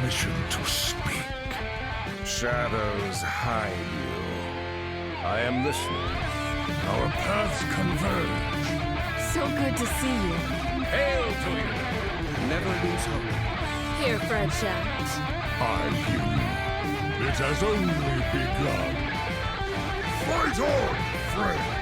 permission to speak. Shadows hide you. I am listening. Our paths converge. So good to see you. Hail to you. Never lose hope. Here for a chat. I hear you. It has only begun. Fight on, friend!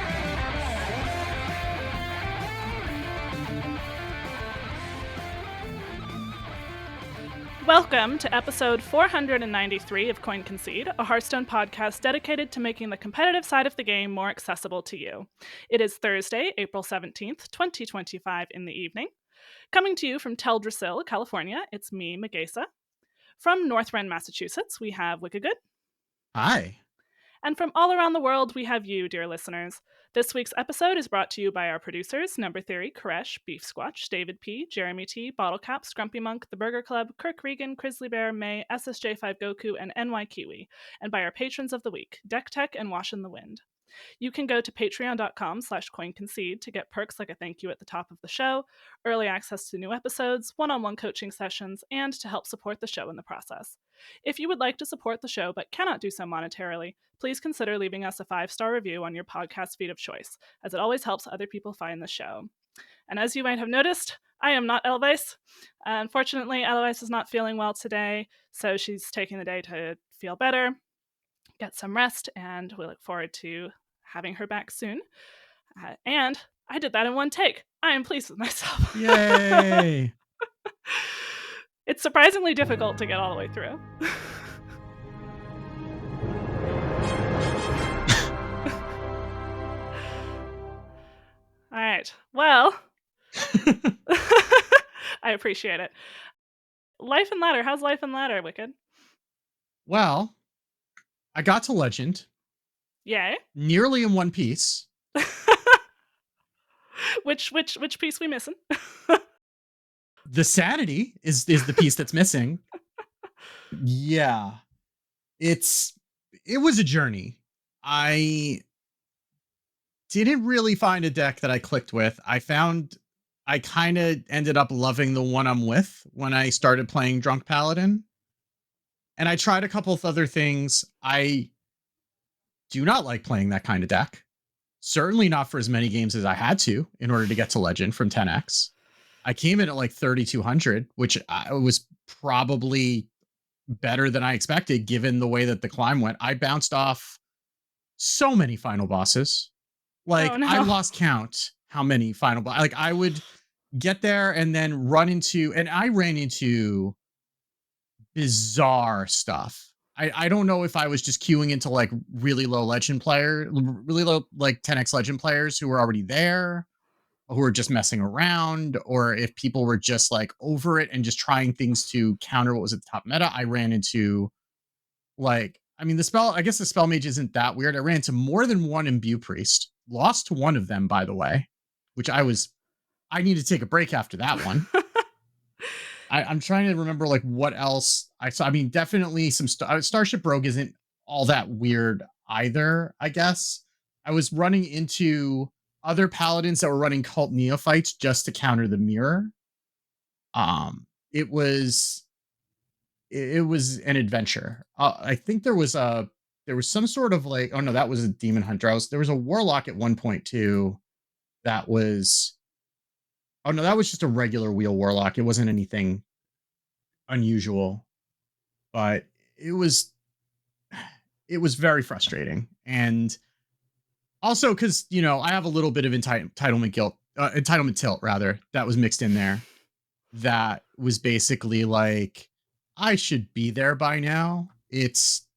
Welcome to episode 493 of Concede, a Hearthstone podcast dedicated to making the competitive side of the game more accessible to you. It is Thursday, April 17th, 2025 in the evening. Coming to you from Teldrassil, California, it's me, Magesa. From Northrend, Massachusetts, we have Wickagood. Hi. And from all around the world, we have you, dear listeners. This week's episode is brought to you by our producers, Number Theory, Koresh, Beef Squatch, David P., Jeremy T., Bottlecap, Scrumpy Monk, The Burger Club, Kirk Regan, Grizzly Bear, May, SSJ5 Goku, and NY Kiwi, and by our patrons of the week, Deck Tech and Wash in the Wind. You can go to patreon.com/coinconcede to get perks like a thank you at the top of the show, early access to new episodes, one-on-one coaching sessions, and to help support the show in the process. If you would like to support the show but cannot do so monetarily, please consider leaving us a 5-star review on your podcast feed of choice, as it always helps other people find the show. And as you might have noticed, I am not Elvis. Unfortunately, Eloise is not feeling well today, so she's taking the day to feel better, get some rest, and we look forward to having her back soon. And I did that in one take. I am pleased with myself. Yay! It's surprisingly difficult to get all the way through. All right. Well, I appreciate it. Life and Ladder. How's Life and Ladder, Wicked? Well, I got to Legend. Yay. Nearly in one piece. Which piece we missing? The Sanity is the piece that's missing. Yeah. It was a journey. I didn't really find a deck that I clicked with. I kind of ended up loving the one I'm with when I started playing Drunk Paladin. And I tried a couple of other things. I do not like playing that kind of deck. Certainly not for as many games as I had to in order to get to Legend from 10x. I came in at like 3,200, which was probably better than I expected given the way that the climb went. I bounced off so many final bosses. Like, oh, no. I lost count how many final bosses. Like, I would get there and then I ran into bizarre stuff. I don't know if I was just queuing into like really low like 10x Legend players who were already there, who were just messing around, or if people were just like over it and just trying things to counter what was at the top meta. I ran into I guess the spell mage isn't that weird. I ran into more than one imbue priest, lost to one of them, by the way, which I need to take a break after that one. I'm trying to remember like what else I saw. I mean, definitely some Starship Rogue isn't all that weird either, I guess. I was running into other paladins that were running Cult Neophytes just to counter the mirror. It was an adventure. I think there was some sort of like, oh no, that was a demon hunter. There was a warlock at 1.2 that was, oh no, that was just a regular wheel warlock. It wasn't anything unusual, but it was very frustrating. And also because, I have a little bit of entitlement tilt rather, that was mixed in there. That was basically like, I should be there by now. It's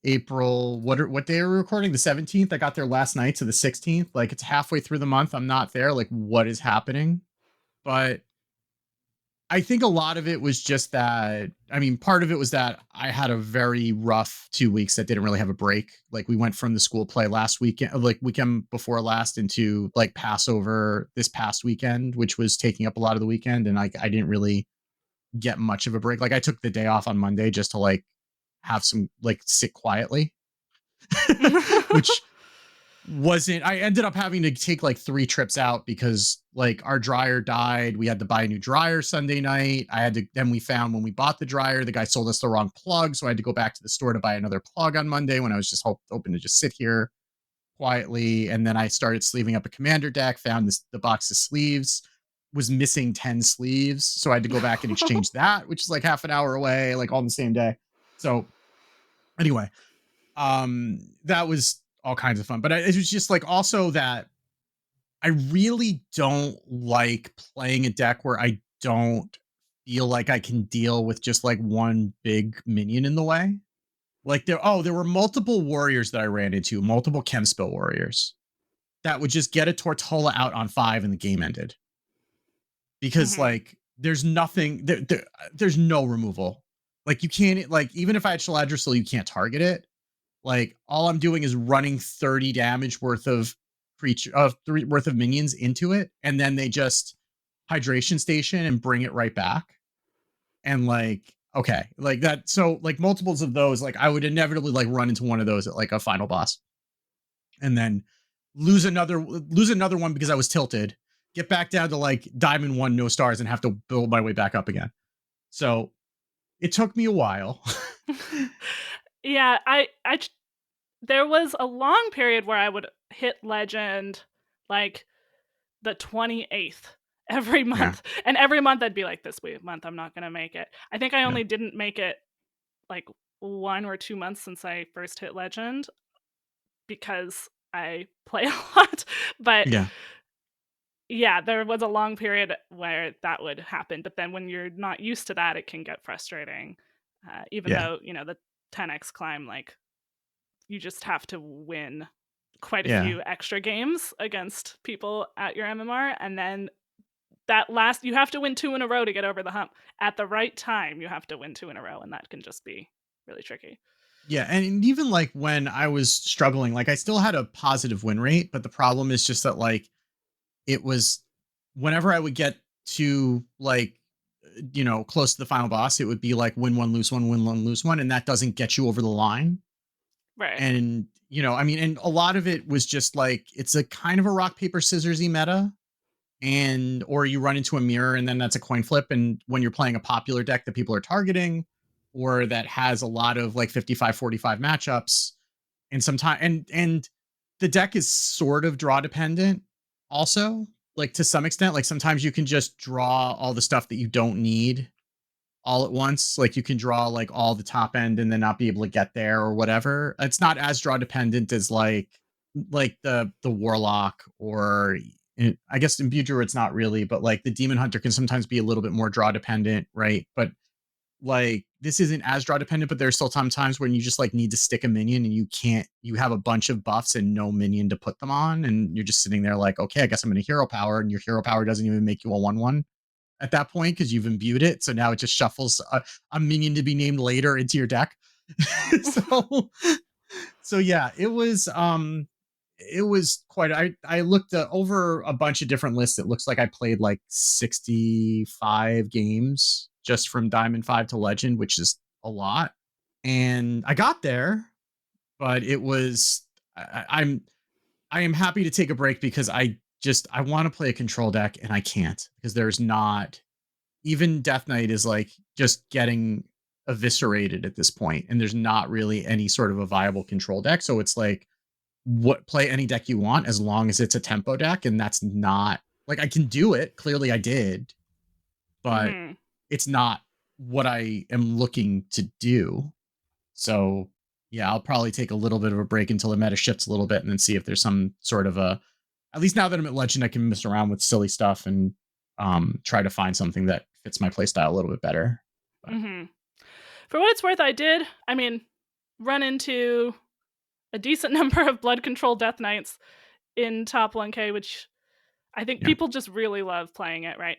April, what day are we recording? The 17th. I got there last night, to the 16th. Like, it's halfway through the month. I'm not there. Like, what is happening? But I think a lot of it was just that, part of it was that I had a very rough 2 weeks that didn't really have a break. Like, we went from the school play last weekend, like weekend before last, into like Passover this past weekend, which was taking up a lot of the weekend. And I didn't really get much of a break. Like, I took the day off on Monday just to like have some, like, sit quietly, which I ended up having to take like 3 trips out because like our dryer died. We had to buy a new dryer Sunday night. Then we found when we bought the dryer, the guy sold us the wrong plug. So I had to go back to the store to buy another plug on Monday when I was just hoping to just sit here quietly. And then I started sleeving up a commander deck, found the box of sleeves, was missing 10 sleeves. So I had to go back and exchange that, which is like half an hour away, like all in the same day. So anyway, that was all kinds of fun. But it was just like also that I really don't like playing a deck where I don't feel like I can deal with just like one big minion in the way. Like there were multiple warriors that I ran into, multiple Chemspell warriors that would just get a Tortola out on 5 and the game ended. Because like there's nothing there's no removal. Like you can't, like, even if I had Shaladrisil, you can't target it. Like all I'm doing is running 30 damage worth of worth of minions into it, and then they just hydration station and bring it right back. And like, okay, like that. So like multiples of those, like I would inevitably like run into one of those at like a final boss, and then lose another one because I was tilted, get back down to like diamond 1, no stars, and have to build my way back up again. So it took me a while. Yeah, there was a long period where I would hit legend like the 28th every month. Yeah. And every month I'd be like, this month I'm not going to make it. I think I Yeah. only didn't make it like 1 or 2 months since I first hit legend because I play a lot. But yeah, there was a long period where that would happen. But then when you're not used to that, it can get frustrating. Even though, the 10x climb, like, you just have to win quite a few extra games against people at your MMR. And then you have to win 2 in a row to get over the hump. At the right time, you have to win 2 in a row. And that can just be really tricky. Yeah, and even like when I was struggling, like I still had a positive win rate, but the problem is just that like it was whenever I would get to like close to the final boss, it would be like win 1, lose 1, win 1, lose 1, and that doesn't get you over the line. Right. And I mean, and a lot of it was just like it's a kind of a rock paper scissorsy meta, or you run into a mirror and then that's a coin flip. And when you're playing a popular deck that people are targeting, or that has a lot of like 55-45 matchups, and sometimes and the deck is sort of draw dependent also, like to some extent. Like sometimes you can just draw all the stuff that you don't need all at once. Like you can draw like all the top end and then not be able to get there or whatever. It's not as draw dependent as like the warlock, or I guess in Bujer it's not really, but like the demon hunter can sometimes be a little bit more draw dependent, right? But like this isn't as draw dependent, but there's still times when you just like need to stick a minion and you have a bunch of buffs and no minion to put them on, and you're just sitting there like, okay, I guess I'm going to hero power, and your hero power doesn't even make you a 1/1 at that point because you've imbued it. So now it just shuffles a minion to be named later into your deck. so yeah, it was quite, I looked over a bunch of different lists. It looks like I played like 65 games just from Diamond 5 to Legend, which is a lot. And I got there, but it was I am happy to take a break because I want to play a control deck and I can't, because there's not, even Death Knight is like just getting eviscerated at this point, and there's not really any sort of a viable control deck. So it's like, play any deck you want as long as it's a tempo deck, and that's not like, I can do it. Clearly I did, but it's not what I am looking to do. So yeah, I'll probably take a little bit of a break until the meta shifts a little bit, and then see if there's some sort of at least now that I'm at Legend, I can mess around with silly stuff and try to find something that fits my playstyle a little bit better. For what it's worth, run into a decent number of blood control Death Knights in top 1K, which I think people just really love playing it, right?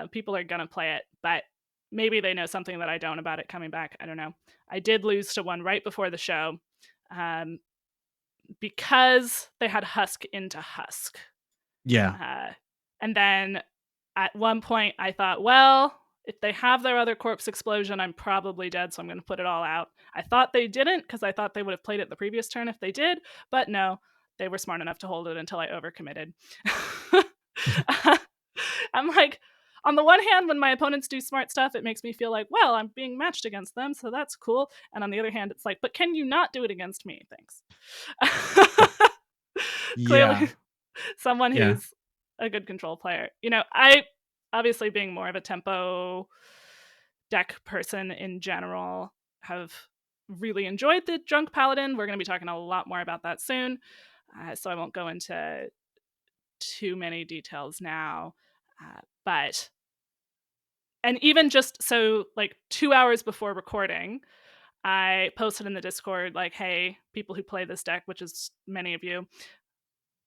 People are going to play it, but maybe they know something that I don't about it coming back. I don't know. I did lose to one right before the show because they had Husk into Husk. Yeah. And then at one point I thought, well, if they have their other corpse explosion, I'm probably dead, so I'm going to put it all out. I thought they didn't, because I thought they would have played it the previous turn if they did, but no. they were smart enough to hold it until I overcommitted. I'm like, on the one hand, when my opponents do smart stuff, it makes me feel like, well, I'm being matched against them, so that's cool. And on the other hand, it's like, but can you not do it against me? Thanks. Yeah. Clearly, someone Yeah. who's a good control player. I obviously, being more of a tempo deck person in general, have really enjoyed the Drunk Paladin. We're going to be talking a lot more about that soon, so I won't go into too many details now. But even just so, like 2 hours before recording, I posted in the Discord, like, hey, people who play this deck, which is many of you,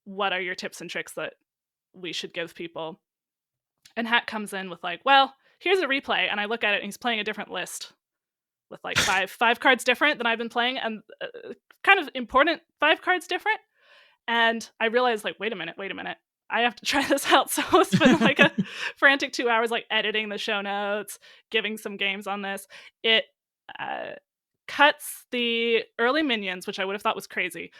what are your tips and tricks that we should give people? And Hat comes in with like, well, here's a replay. And I look at it and he's playing a different list with like five cards different than I've been playing, and kind of important 5 cards different. And I realized, like, wait a minute. I have to try this out. So I spent like a frantic 2 hours, like editing the show notes, giving some games on this. It cuts the early minions, which I would have thought was crazy,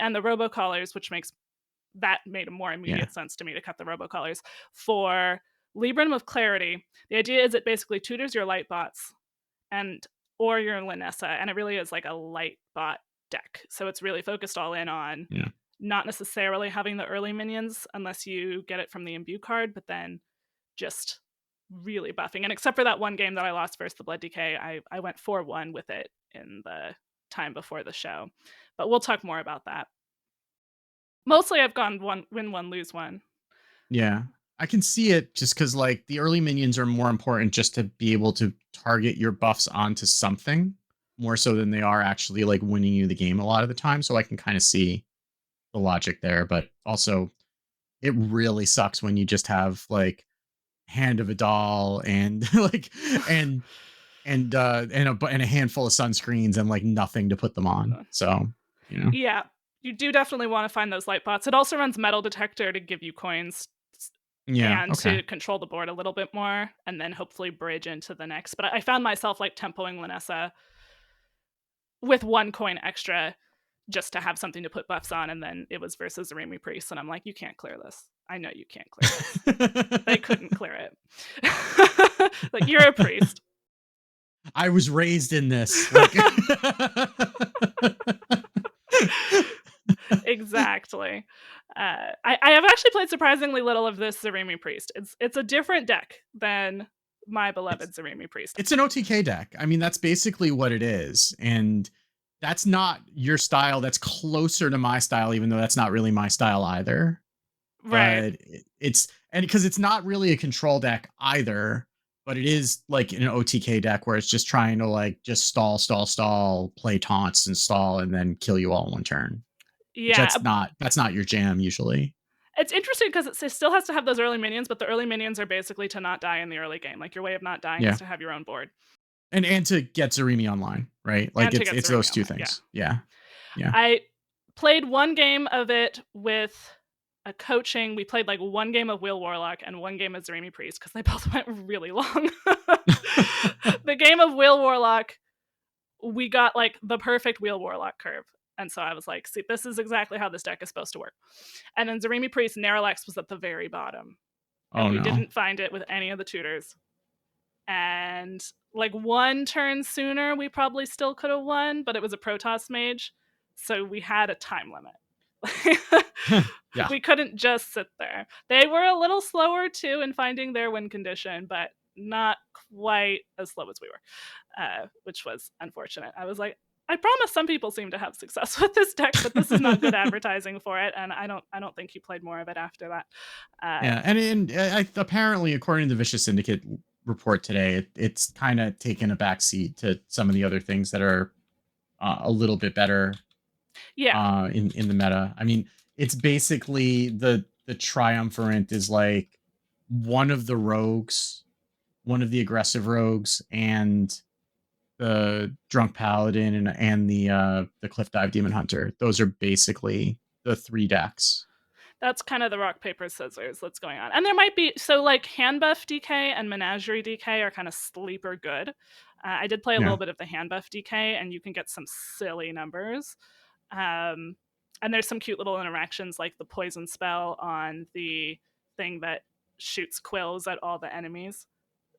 and the robocallers, which made a more immediate sense to me to cut the robocallers for Libram of Clarity. The idea is it basically tutors your light bots or your Linessa, and it really is like a light bot deck. So it's really focused all in on not necessarily having the early minions unless you get it from the imbue card, but then just really buffing. And except for that one game that I lost versus the Blood Decay, I went 4-1 with it in the time before the show. But we'll talk more about that. Mostly I've gone win one, lose one. Yeah. I can see it just because like the early minions are more important just to be able to target your buffs onto something more so than they are actually like winning you the game a lot of the time. So I can kind of see the logic there, but also it really sucks when you just have like Hand of a Doll and like and a handful of sunscreens and like nothing to put them on. So, Yeah, you do definitely want to find those light bots. It also runs Metal Detector to give you coins and to control the board a little bit more, and then hopefully bridge into the next. But I found myself like tempoing Linessa with 1 coin extra just to have something to put buffs on, and then it was versus Zaremi Priest, and I'm like, you can't clear this. I know you can't clear this. They couldn't clear it. Like, you're a priest. I was raised in this. Like... Exactly. I have actually played surprisingly little of this Zaremi Priest. It's a different deck than my beloved Zaremi Priest. It's an OTK deck. I mean, that's basically what it is. And that's not your style. That's closer to my style, even though that's not really my style either. Right. But because it's not really a control deck either, but it is like an OTK deck where it's just trying to like just stall, play taunts and stall, and then kill you all in one turn. Yeah. That's not your jam usually. It's interesting because it still has to have those early minions, but the early minions are basically to not die in the early game. Like, your way of not dying is to have your own board. And to get Zaremi online, right? Like it's those two things. Yeah. I played 1 game of it with a coaching. We played like 1 game of Wheel Warlock and 1 game of Zaremi Priest because they both went really long. The game of Wheel Warlock, we got like the perfect Wheel Warlock curve. And so I was like, see, this is exactly how this deck is supposed to work. And then Zaremi Priest, Narrowlex was at the very bottom. And we didn't find it with any of the tutors. And like 1 turn sooner, we probably still could have won, but it was a Protoss mage. So we had a time limit. We couldn't just sit there. They were a little slower too in finding their win condition, but not quite as slow as we were, which was unfortunate. I was like, I promise some people seem to have success with this deck, but this is not good advertising for it, and I don't think he played more of it after that. And apparently, according to the Vicious Syndicate report today, it's kind of taken a backseat to some of the other things that are a little bit better. In the meta. I mean, it's basically the triumvirate is like one of the rogues, one of the aggressive rogues, and the Drunk Paladin and the Cliff Dive Demon Hunter. Those are basically the 3 decks. That's kind of the rock, paper, scissors that's going on. And there might be, so like hand buff DK and menagerie DK are kind of sleeper good. I did play a little bit of the hand buff DK, and you can get some silly numbers. I And there's some cute little interactions, like the poison spell on the thing that shoots quills at all the enemies.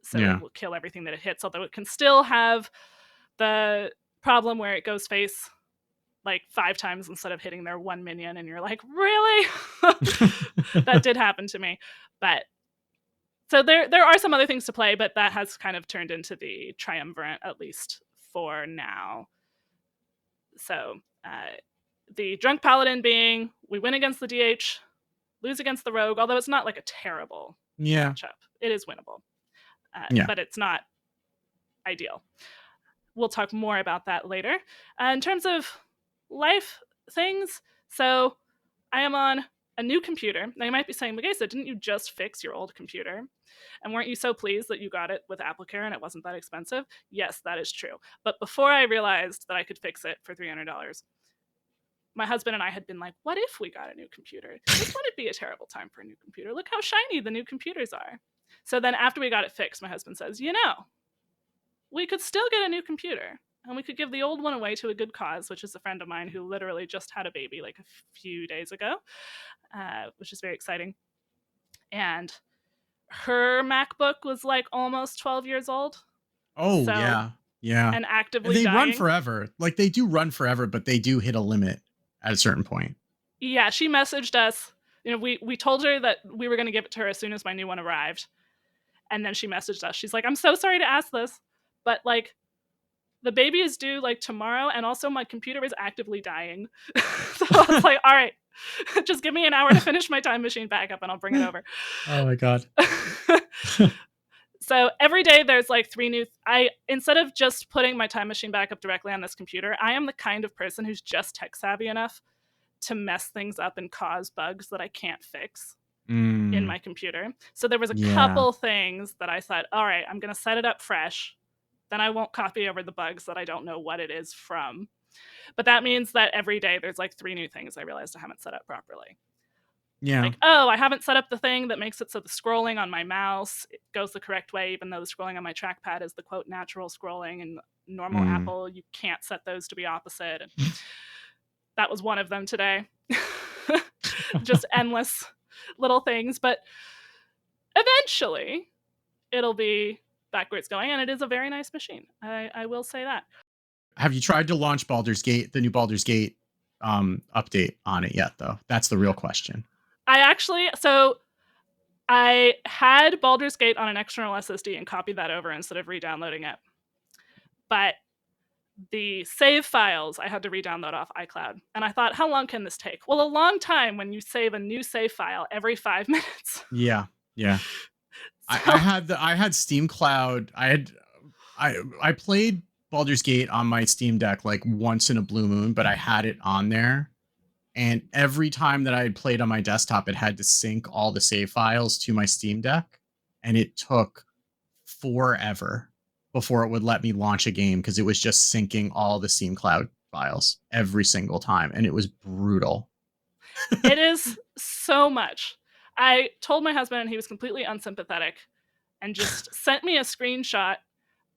So Yeah. it will kill everything that it hits, although it can still have the problem where it goes face like 5 times instead of hitting their 1 minion, and you're like, really? That did happen to me. But so there are some other things to play, but that has kind of turned into the triumvirate, at least for now. So the drunk paladin being, we win against the DH, lose against the rogue, although it's not like a terrible matchup. It is winnable, but it's not ideal. We'll talk more about that later. In terms of life things, so I am on a new computer. Now you might be saying, Magesa, didn't you just fix your old computer? And weren't you so pleased that you got it with AppleCare and it wasn't that expensive? Yes, that is true. But before I realized that I could fix it for $300, my husband and I had been like, what if we got a new computer? This wouldn't be a terrible time for a new computer. Look how shiny the new computers are. So then after we got it fixed, my husband says, we could still get a new computer and we could give the old one away to a good cause, which is a friend of mine who literally just had a baby like a few days ago, which is very exciting. And her MacBook was like almost 12 years old. Oh, so, yeah. And actively they dying. Run forever. Like they do run forever, but they do hit a limit at a certain point. Yeah, she messaged us. We told her that we were going to give it to her as soon as my new one arrived. And then she messaged us. She's like, I'm so sorry to ask this, but like the baby is due like tomorrow, and also my computer is actively dying. So I was like, all right, just give me an hour to finish my time machine backup and I'll bring it over. Oh my God. So every day there's like 3 new, instead of just putting my time machine backup directly on this computer, I am the kind of person who's just tech savvy enough to mess things up and cause bugs that I can't fix in my computer. So there was a couple things that I thought, all right, I'm going to set it up fresh. Then I won't copy over the bugs that I don't know what it is from. But that means that every day there's like 3 new things I realized I haven't set up properly. Yeah. Like, oh, I haven't set up the thing that makes it so the scrolling on my mouse it goes the correct way, even though the scrolling on my trackpad is the quote natural scrolling, and normal Apple, you can't set those to be opposite. And that was one of them today. Just endless little things, but eventually it'll be backwards going, and it is a very nice machine. I will say that. Have you tried to launch Baldur's Gate, the new Baldur's Gate update on it yet, though? That's the real question. I had Baldur's Gate on an external SSD and copied that over instead of re-downloading it. But the save files I had to re-download off iCloud. And I thought, how long can this take? Well, a long time when you save a new save file every 5 minutes. Yeah. So, I had Steam Cloud. I played Baldur's Gate on my Steam Deck like once in a blue moon, but I had it on there. And every time that I had played on my desktop, it had to sync all the save files to my Steam Deck. And it took forever before it would let me launch a game because it was just syncing all the Steam Cloud files every single time. And it was brutal. It is so much. I told my husband, and he was completely unsympathetic and just sent me a screenshot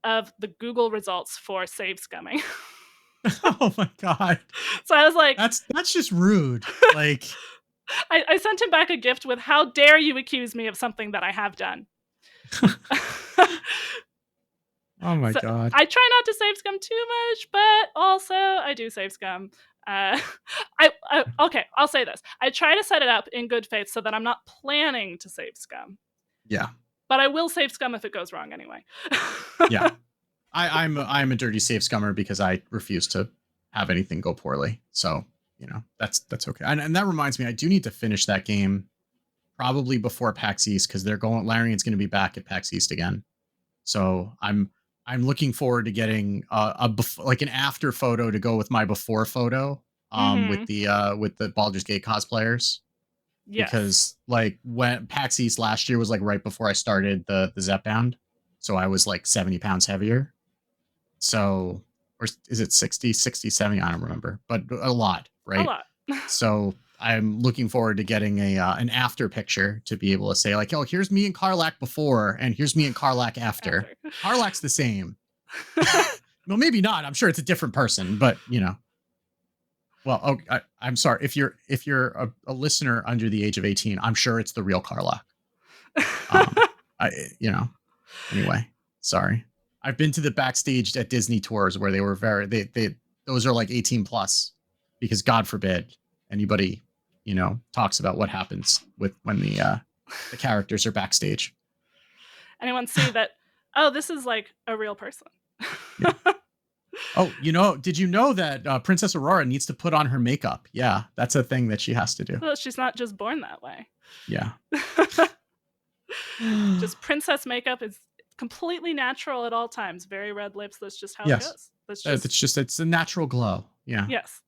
of the Google results for save scumming. Oh my God. So I was like, that's just rude. Like I sent him back a gift with, how dare you accuse me of something that I have done. Oh my God. I try not to save scum too much, but also I do save scum. Okay, I'll say this. I try to set it up in good faith so that I'm not planning to save scum. Yeah. But I will save scum if it goes wrong anyway. Yeah. I'm a dirty save scummer because I refuse to have anything go poorly. So, that's okay. And that reminds me, I do need to finish that game probably before PAX East because Larian's going to be back at PAX East again. So I'm looking forward to getting an after photo to go with my before photo with the Baldur's Gate cosplayers. Yes. Because like when PAX East last year was like right before I started the Zep Bound. So I was like 70 pounds heavier. So, or is it 60, 70? I don't remember, but a lot, right? A lot. So I'm looking forward to getting an after picture to be able to say like, oh, here's me and Karlak before, and here's me and Karlak after. Karlak's the same. Well, maybe not. I'm sure it's a different person, but Well, I'm sorry if you're a listener under the age of 18. I'm sure it's the real Carlock. I anyway, sorry. I've been to the backstage at Disney tours where they were they those are like 18 plus, because God forbid anybody talks about what happens when the characters are backstage. Anyone see that? Oh, this is like a real person. Yeah. Oh, did you know that Princess Aurora needs to put on her makeup? Yeah, that's a thing that she has to do. Well, she's not just born that way. Yeah. Just princess makeup is completely natural at all times. Very red lips. That's just how it Yes. goes. It's a natural glow. Yeah. Yes.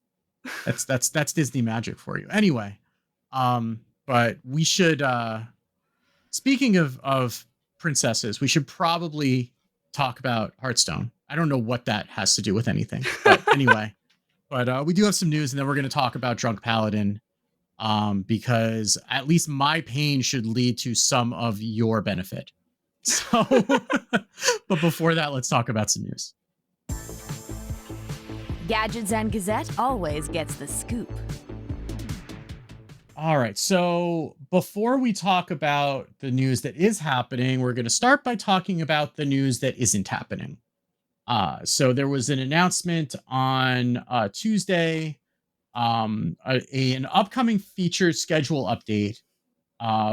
That's Disney magic for you. Anyway, but we should speaking of princesses, we should probably talk about Hearthstone. I don't know what that has to do with anything, but anyway, but we do have some news, and then we're going to talk about Drunk Paladin, because at least my pain should lead to some of your benefit. So, but before that, let's talk about some news. Gadgets and Gazette always gets the scoop. All right. So before we talk about the news that is happening, we're going to start by talking about the news that isn't happening. So there was an announcement on Tuesday, an upcoming featured schedule update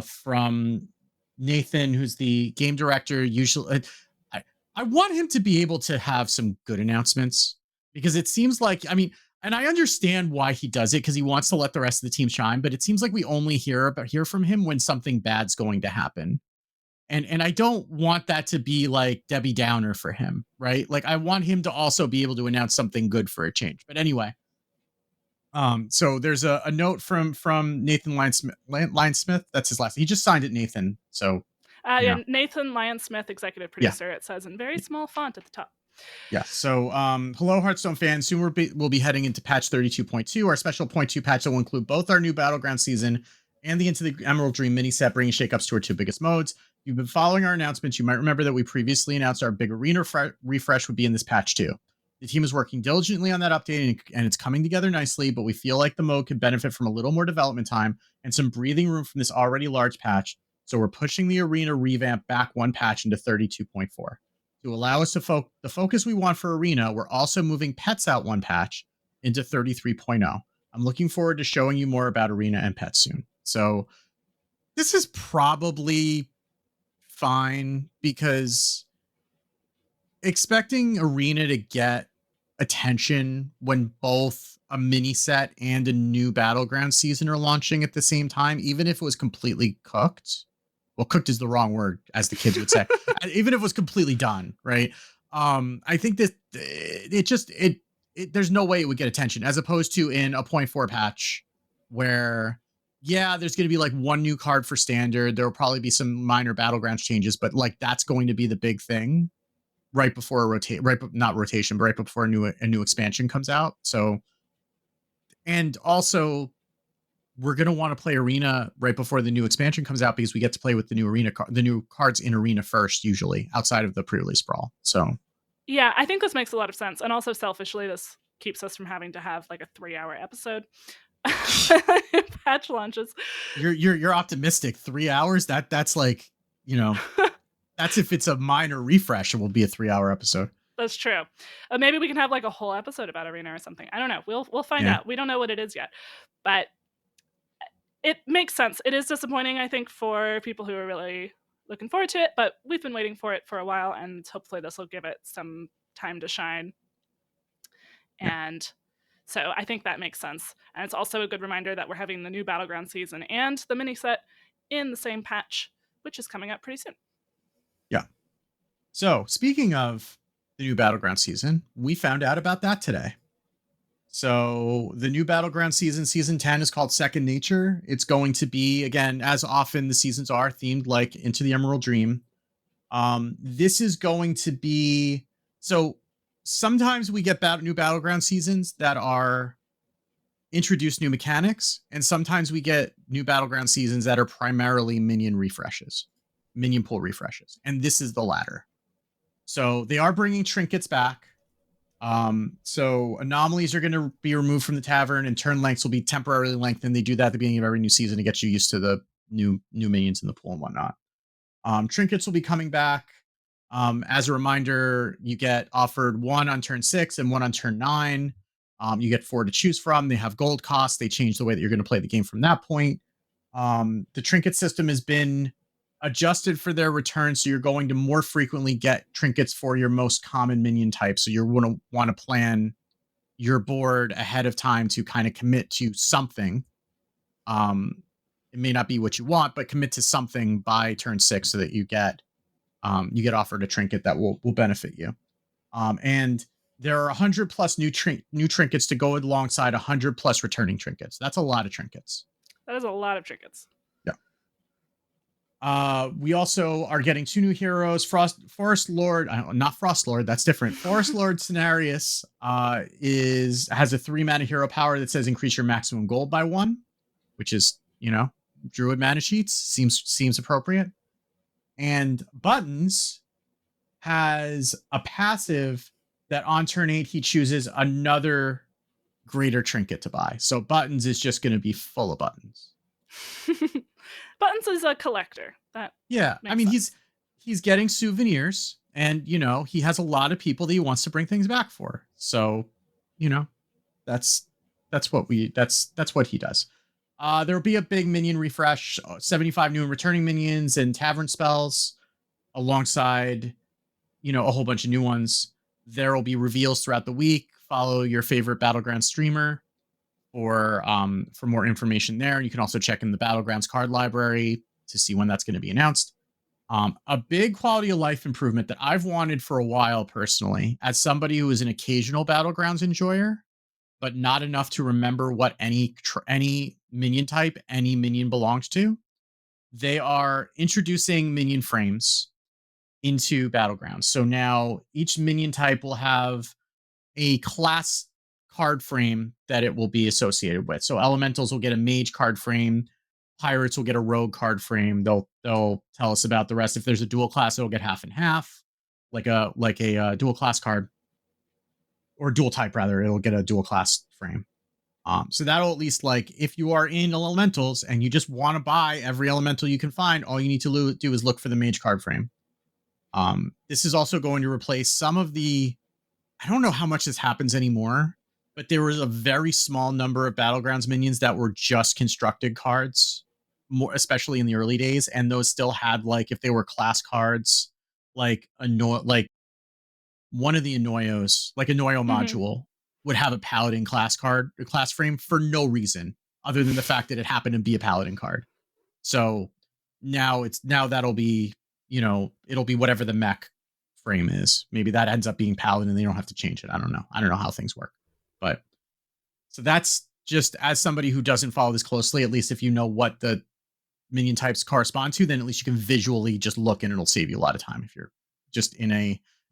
from Nathan, who's the game director. Usually, I want him to be able to have some good announcements, because it seems like, and I understand why he does it, because he wants to let the rest of the team shine, but it seems like we only hear from him when something bad's going to happen. And I don't want that to be like Debbie Downer for him, right? Like, I want him to also be able to announce something good for a change. But anyway, so there's a note from Nathan Lyonsmith. That's his last. He just signed it, Nathan. So yeah, Nathan Lyonsmith, executive producer. It says in very small font at the top. Yeah. So, hello, Hearthstone fans. Soon we'll be heading into patch 32.2, our special 0.2 patch that will include both our new Battleground season and the Into the Emerald Dream mini set, bringing shakeups to our two biggest modes. If you've been following our announcements, you might remember that we previously announced our big arena refresh would be in this patch too. The team is working diligently on that update, and it's coming together nicely, but we feel like the mode could benefit from a little more development time and some breathing room from this already large patch. So we're pushing the arena revamp back one patch into 32.4. To allow us to the focus we want for Arena, we're also moving Pets out one patch into 33.0. I'm looking forward to showing you more about Arena and Pets soon. So this is probably fine, because expecting Arena to get attention when both a mini set and a new Battleground season are launching at the same time, even if it was completely cooked. Well, cooked is the wrong word, as the kids would say. Even if it was completely done, right? I think that there's no way it would get attention, as opposed to in a 0.4 patch where, yeah, there's going to be like one new card for standard. There will probably be some minor Battlegrounds changes, but like that's going to be the big thing right before not rotation, but right before a new expansion comes out. So, and also, we're going to want to play Arena right before the new expansion comes out, because we get to play with the new the new cards in Arena first, usually outside of the pre-release brawl. So yeah, I think this makes a lot of sense. And also selfishly, this keeps us from having to have like a 3-hour episode patch launches. You're optimistic. 3 hours. That's like, that's if it's a minor refresh, it will be a 3-hour episode. That's true. Maybe we can have like a whole episode about Arena or something. I don't know. We'll find out. We don't know what it is yet, but it makes sense. It is disappointing, I think, for people who are really looking forward to it, but we've been waiting for it for a while, and hopefully this will give it some time to shine. And so I think that makes sense. And it's also a good reminder that we're having the new Battleground season and the mini set in the same patch, which is coming up pretty soon. Yeah. So speaking of the new Battleground season, we found out about that today. So the new Battleground season 10 is called Second Nature. It's going to be, again, as often the seasons are, themed like Into the Emerald Dream. This is going to be, so sometimes we get new Battleground seasons that are introduce new mechanics, and sometimes we get new Battleground seasons that are primarily minion pool refreshes. And this is the latter. So they are bringing trinkets back. So anomalies are going to be removed from the tavern, and turn lengths will be temporarily lengthened. They do that at the beginning of every new season to get you used to the new minions in the pool and whatnot. Trinkets will be coming back. As a reminder, you get offered one on turn 6 and one on turn 9. You get 4 to choose from. They have gold costs. They change the way that you're going to play the game from that point. The trinket system has been adjusted for their return, so you're going to more frequently get trinkets for your most common minion type. So you're going to want to plan your board ahead of time to kind of commit to something. It may not be what you want, but commit to something by turn 6 so that you get offered a trinket that will benefit you. And there are 100 plus new trinkets to go alongside 100 plus returning trinkets. That's a lot of trinkets. That is a lot of trinkets. Yeah. We also are getting 2 new heroes. Forest Lord, not Frost Lord, that's different. Forest Lord Cenarius has a 3 mana hero power that says increase your maximum gold by 1, which is, Druid mana sheets seems appropriate. And Buttons has a passive that on turn 8 he chooses another greater trinket to buy. So Buttons is just going to be full of buttons. Buttons is a collector. Yeah, I mean sense. he's getting souvenirs, and he has a lot of people that he wants to bring things back for. So, that's what he does. There'll be a big minion refresh, 75 new and returning minions and tavern spells, alongside a whole bunch of new ones. There will be reveals throughout the week. Follow your favorite Battlegrounds streamer for more information there. You can also check in the Battlegrounds card library to see when that's going to be announced. A big quality of life improvement that I've wanted for a while personally, as somebody who is an occasional Battlegrounds enjoyer, but not enough to remember what any minion type any minion belongs to. They are introducing minion frames into Battlegrounds. So now each minion type will have a class card frame that it will be associated with. So elementals will get a mage card frame. Pirates will get a rogue card frame. They'll tell us about the rest. If there's a dual class, it'll get half and half, like a dual class card, or dual type rather. It'll get a dual class frame. So that'll at least, like, if you are in elementals and you just want to buy every elemental you can find, all you need to do is look for the mage card frame. This is also going to replace some of the, I don't know how much this happens anymore, but there was a very small number of Battlegrounds minions that were just constructed cards, more especially in the early days, and those still had, like, if they were class cards, like one of the Annoyos, like Annoyo module, would have a Paladin class card or class frame for no reason other than the fact that it happened to be a Paladin card. So now that'll be, it'll be whatever the mech frame is. Maybe that ends up being Paladin and they don't have to change it. I don't know how things work. But so that's just, as somebody who doesn't follow this closely, at least if you know what the minion types correspond to, then at least you can visually just look and it'll save you a lot of time if you're just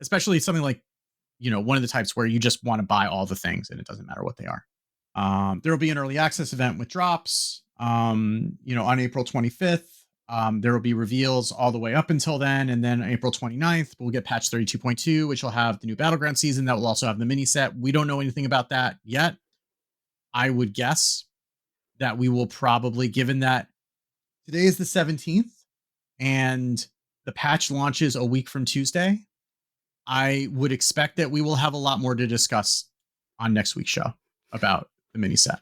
especially something like, one of the types where you just want to buy all the things and it doesn't matter what they are. There will be an early access event with drops, on April 25th. There will be reveals all the way up until then. And then April 29th, we'll get patch 32.2, which will have the new Battleground season. That will also have the mini set. We don't know anything about that yet. I would guess that we will probably, given that today is the 17th and the patch launches a week from Tuesday, I would expect that we will have a lot more to discuss on next week's show about the mini set.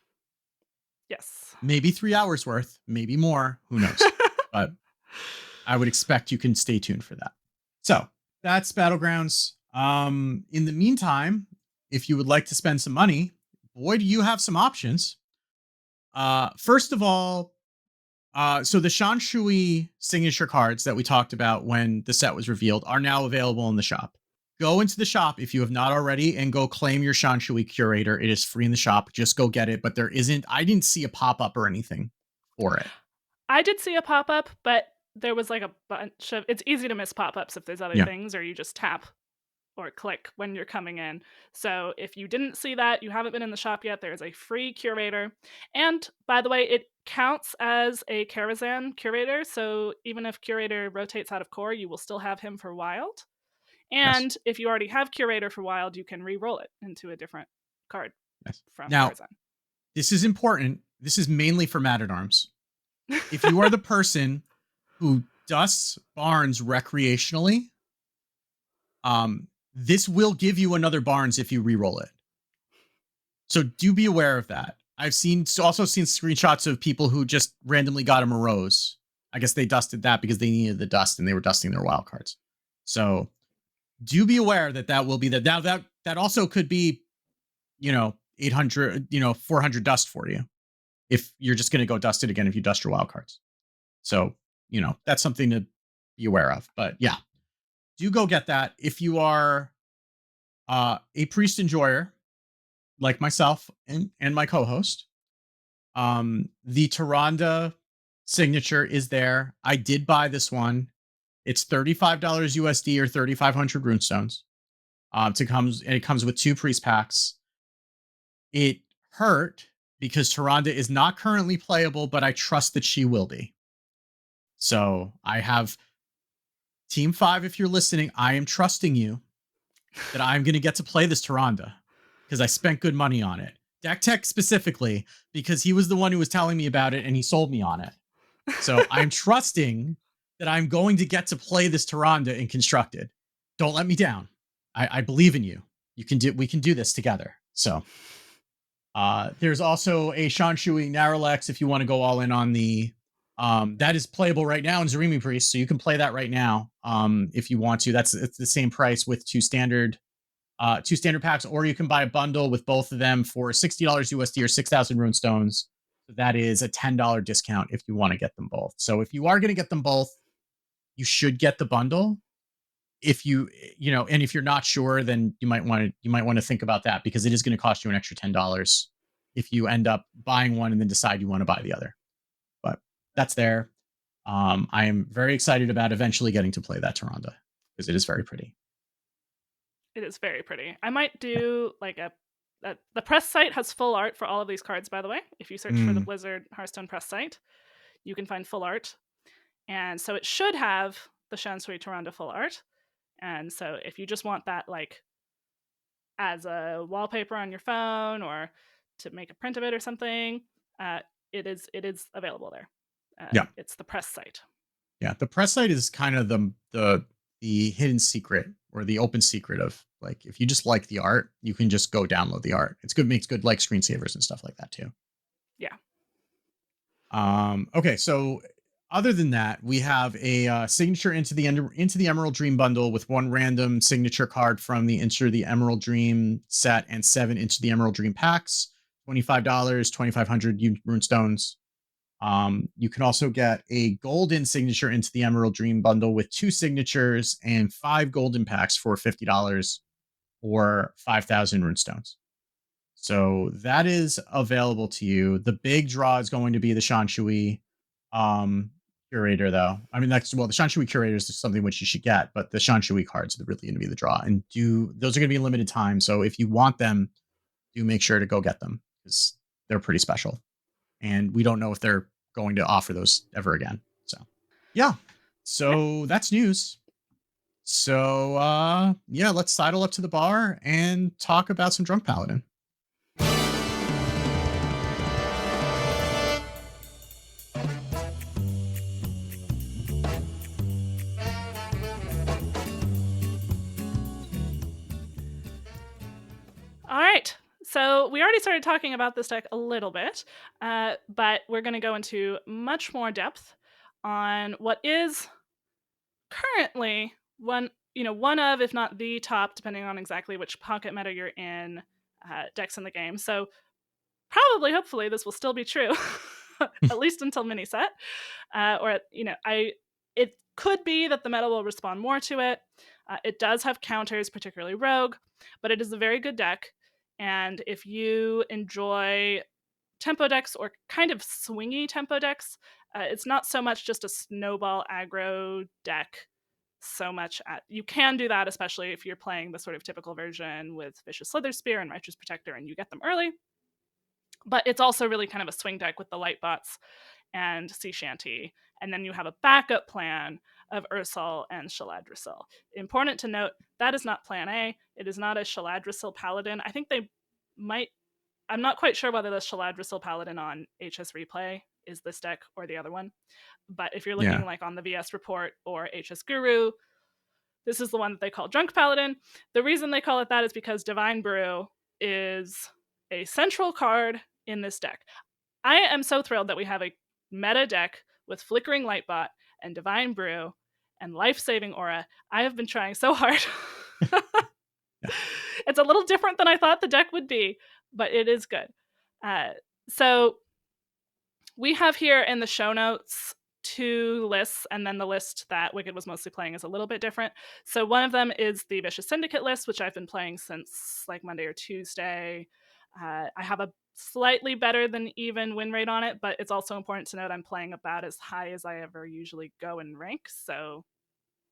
Yes. Maybe 3 hours worth, maybe more, who knows? But I would expect you can stay tuned for that. So that's Battlegrounds. In the meantime, if you would like to spend some money, boy, do you have some options. First of all, so the Shan Shui signature cards that we talked about when the set was revealed are now available in the shop. Go into the shop if you have not already and go claim your Shan Shui curator. It is free in the shop. Just go get it. But I didn't see a pop-up or anything for it. I did see a pop-up, but there was like a bunch of, it's easy to miss pop-ups if there's other things, or you just tap or click when you're coming in. So if you didn't see that, you haven't been in the shop yet, there's a free curator. And by the way, it counts as a Karazhan curator. So even if curator rotates out of core, you will still have him for wild. And if you already have Curator for Wild, you can re-roll it into a different card from Now, Tarzan. This is important. This is mainly for Man-at-Arms. If you are the person who dusts Barnes recreationally, this will give you another Barnes if you re-roll it. So do be aware of that. I've also seen screenshots of people who just randomly got a Morose. I guess they dusted that because they needed the dust and they were dusting their wild cards. So do be aware that will be that. Now that also could be, 800, 400 dust for you if you're just going to go dust it again if you dust your wild cards. So, that's something to be aware of. But yeah, do go get that. If you are a priest enjoyer like myself and my co-host, the Tyrande signature is there. I did buy this one. It's $35 USD or 3,500 runestones. It comes with 2 priest packs. It hurt because Tyrande is not currently playable, but I trust that she will be. So I have Team 5, if you're listening, I am trusting you that I'm going to get to play this Tyrande because I spent good money on it. Deck Tech specifically, because he was the one who was telling me about it and he sold me on it. So I'm trusting that I'm going to get to play this Tyrande in Constructed. Don't let me down. I believe in you. We can do this together. So there's also a Shanshui Narrowlex if you want to go all in on the that is playable right now in Zarimi Priest, so you can play that right now if you want to. It's the same price with 2 standard packs, or you can buy a bundle with both of them for $60 USD or 6,000 runestones. So that is a $10 discount if you want to get them both. So if you are going to get them both, you should get the bundle. If and if you're not sure, then you might want to think about that because it is going to cost you an extra $10 if you end up buying one and then decide you want to buy the other. But that's there. I am very excited about eventually getting to play that Tyrande because it is very pretty. It is very pretty. I might do like the press site has full art for all of these cards, by the way. If you search for the Blizzard Hearthstone press site, you can find full art. And so it should have the Shanshui Tyrande full art. And so if you just want that like as a wallpaper on your phone or to make a print of it or something, it is available there. Yeah, it's the press site. Yeah, the press site is kind of the hidden secret or the open secret of like if you just like the art, you can just go download the art. It's good, makes good like screensavers and stuff like that too. Yeah. Okay, so other than that, we have a signature into the Emerald Dream bundle with 1 random signature card from the Enter the Emerald Dream set and 7 Into the Emerald Dream packs. $25, 2,500 runestones. You can also get a golden signature into the Emerald Dream bundle with 2 signatures and 5 golden packs for $50 or 5,000 runestones. So that is available to you. The big draw is going to be the Shanshui Curator, though. I mean, the Shanshui Curator is something which you should get, but the Shanshui cards are really going to be the draw. And those are going to be limited time. So if you want them, do make sure to go get them because they're pretty special. And we don't know if they're going to offer those ever again. So yeah. So that's news. So let's sidle up to the bar and talk about some Drunk Paladin. All right. So we already started talking about this deck a little bit, but we're going to go into much more depth on what is currently one of, if not the top, depending on exactly which pocket meta you're in, decks in the game. So probably, hopefully, this will still be true, at least until mini set. It could be that the meta will respond more to it. It does have counters, particularly Rogue, but it is a very good deck. And if you enjoy tempo decks or kind of swingy tempo decks, it's not so much just a snowball aggro deck. You can do that, especially if you're playing the sort of typical version with Vicious Slither Spear and Righteous Protector and you get them early. But it's also really kind of a swing deck with the Light Bots and Sea Shanty. And then you have a backup plan of Ursol and Shaladrisil. Important to note, that is not plan A. It is not a Shaladrisil Paladin. I think they might, I'm not quite sure whether the Shaladrisil Paladin on HS Replay is this deck or the other one. But if you're looking like on the VS Report or HS Guru, this is the one that they call Drunk Paladin. The reason they call it that is because Divine Brew is a central card in this deck. I am so thrilled that we have a meta deck with Flickering Lightbot and Divine Brew and Life Saving Aura. I have been trying so hard. It's a little different than I thought the deck would be, but it is good. So we have here in the show notes 2 lists, and then the list that Wicked was mostly playing is a little bit different. So one of them is the Vicious Syndicate list, which I've been playing since like Monday or Tuesday. I have a slightly better than even win rate on it, but it's also important to note I'm playing about as high as I ever usually go in rank. So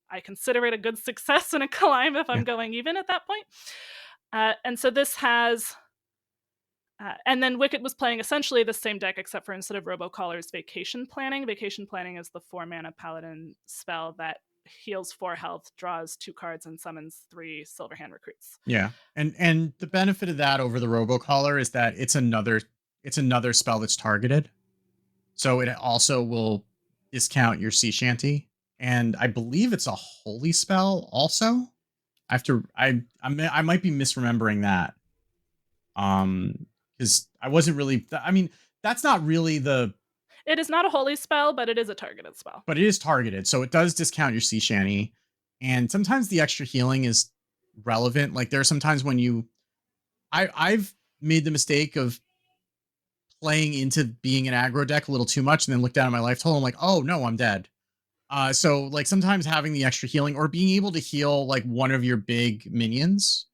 I consider it a good success and a climb if I'm going even at that point. And so this has... and then Wicked was playing essentially the same deck, except for instead of Robocollar's Vacation Planning. Vacation Planning is the 4-mana Paladin spell that heals 4 health, draws 2 cards, and summons 3 Silverhand recruits. Yeah, and the benefit of that over the Robocollar is that it's another spell that's targeted, so it also will discount your sea shanty, and I believe it's a holy spell also. I might be misremembering that. Because I wasn't really, I mean, that's not really the... It is not a holy spell, but it is a targeted spell. But it is targeted, so it does discount your sea shanty. And sometimes the extra healing is relevant. Like there are sometimes when I've made the mistake of playing into being an aggro deck a little too much and then look down at my life total. I'm like, oh no, I'm dead. So like sometimes having the extra healing or being able to heal like one of your big minions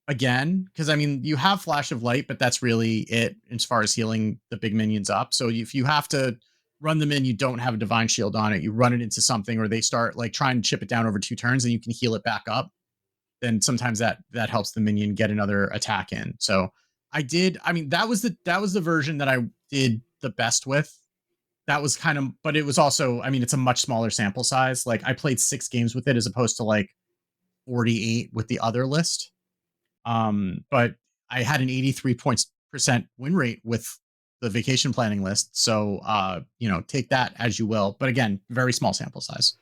again, because I mean you have Flash of Light, but that's really it as far as healing the big minions up. So if you have to run them in, you don't have a Divine Shield on it, you run it into something, or they start like trying to chip it down over 2 turns and you can heal it back up, then sometimes that helps the minion get another attack in. So I mean that was the version that I did the best with. That was kind of, but it was also, I mean, it's a much smaller sample size. Like I played 6 games with it as opposed to like 48 with the other list. But I had an 83% win rate with the Vacation Planning list. So, take that as you will. But again, very small sample size.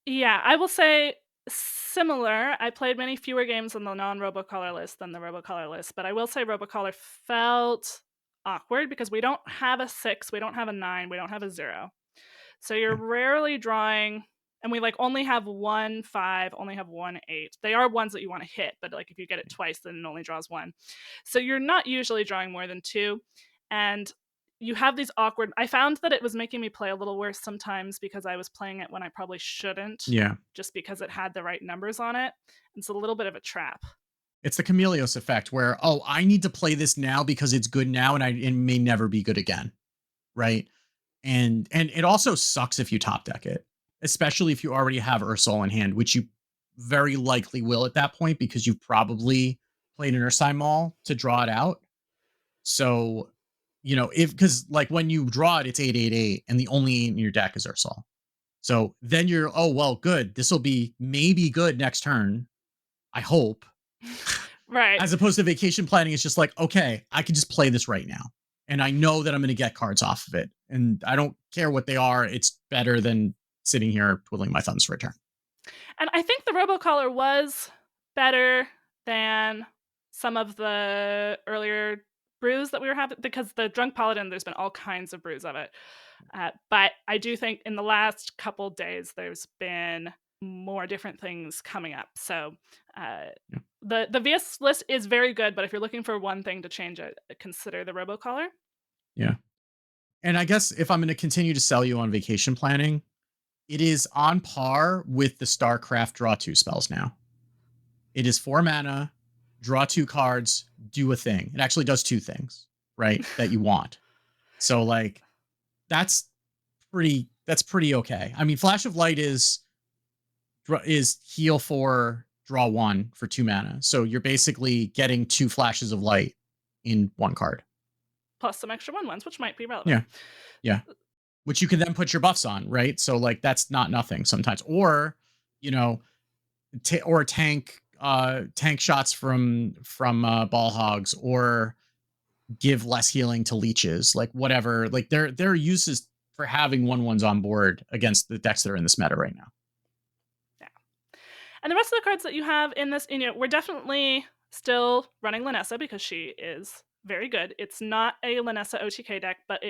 Yeah, I will say similar. I played many fewer games on the non-Robocollar list than the Robocollar list, but I will say Robocollar felt awkward because we don't have a 6, we don't have a 9, we don't have a 0. So you're rarely drawing, and we like only have 1 5, only have 1 8. They are ones that you want to hit, but like if you get it twice, then it only draws 1. So you're not usually drawing more than 2. And you have these awkward... I found that it was making me play a little worse sometimes because I was playing it when I probably shouldn't. Yeah. Just because it had the right numbers on it. It's a little bit of a trap. It's the Chameleos effect where, oh, I need to play this now because it's good now and it may never be good again. Right. And it also sucks if you top deck it, especially if you already have Ursol in hand, which you very likely will at that point because you've probably played an Ursine Maul to draw it out. So, because like when you draw it, it's 8/8/8 and the only 8 in your deck is Ursol. So then you're, oh, well, good. This will be maybe good next turn. I hope. Right. As opposed to Vacation Planning, it's just like, okay, I can just play this right now. And I know that I'm going to get cards off of it. And I don't care what they are. It's better than sitting here twiddling my thumbs for a turn. And I think the Robocollar was better than some of the earlier brews that we were having, because the Drunk Paladin, there's been all kinds of brews of it. But I do think in the last couple days, there's been more different things coming up. So the VS list is very good, but if you're looking for one thing to change it, consider the Robocollar. Yeah. And I guess if I'm going to continue to sell you on Vacation Planning, it is on par with the StarCraft draw 2 spells now. It is 4 mana, draw 2 cards, do a thing. It actually does 2 things, right? That you want. So like that's pretty okay. I mean, Flash of Light is heal 4, draw 1 for 2 mana. So you're basically getting 2 flashes of light in 1 card. Plus some extra 1/1s, which might be relevant. Yeah. which you can then put your buffs on, right? So like that's not nothing sometimes. Or, you know, or tank shots from ball hogs, or give less healing to leeches, like whatever. Like there are uses for having 1/1s on board against the decks that are in this meta right now. Yeah. And the rest of the cards that you have in this, we're definitely still running Linessa because she is very good. It's not a Linessa OTK deck, but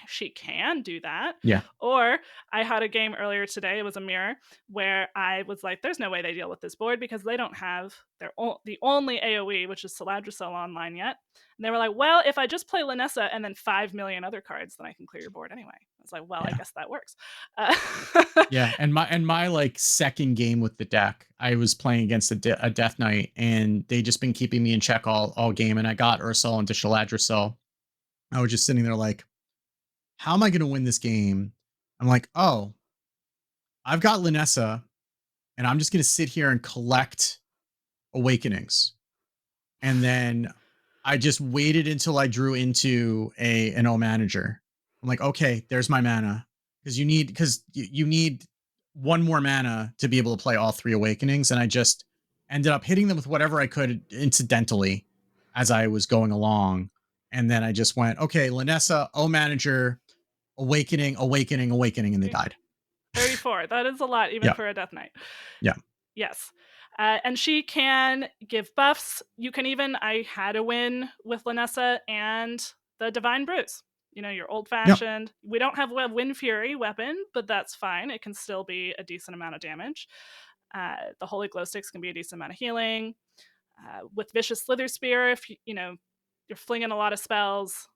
she can do that. Yeah. Or I had a game earlier today, it was a mirror, where I was like, there's no way they deal with this board because they don't have the only AoE, which is Saladricel, online yet. And they were like, well, if I just play Linessa and then 5 million other cards, then I can clear your board anyway. I was like, well, I guess that works. Yeah, and my like second game with the deck, I was playing against a Death Knight, and they just been keeping me in check all game, and I got Ursel into Shaladricel. I was just sitting there like, how am I going to win this game? I'm like, oh, I've got Linessa, and I'm just going to sit here and collect Awakenings. And then I just waited until I drew into an O manager. I'm like, okay, there's my mana. Because you need one more mana to be able to play all 3 Awakenings. And I just ended up hitting them with whatever I could incidentally as I was going along. And then I just went, okay, Linessa, O manager, Awakening, and they died. 34. That is a lot, even for a Death Knight. Yeah. Yes. And she can give buffs. You can even, I had a win with Linessa and the Divine Brews. Your old-fashioned. Yep. We don't have a Wind Fury weapon, but that's fine. It can still be a decent amount of damage. The Holy Glow Sticks can be a decent amount of healing. With Vicious Slither Spear, if you're flinging a lot of spells,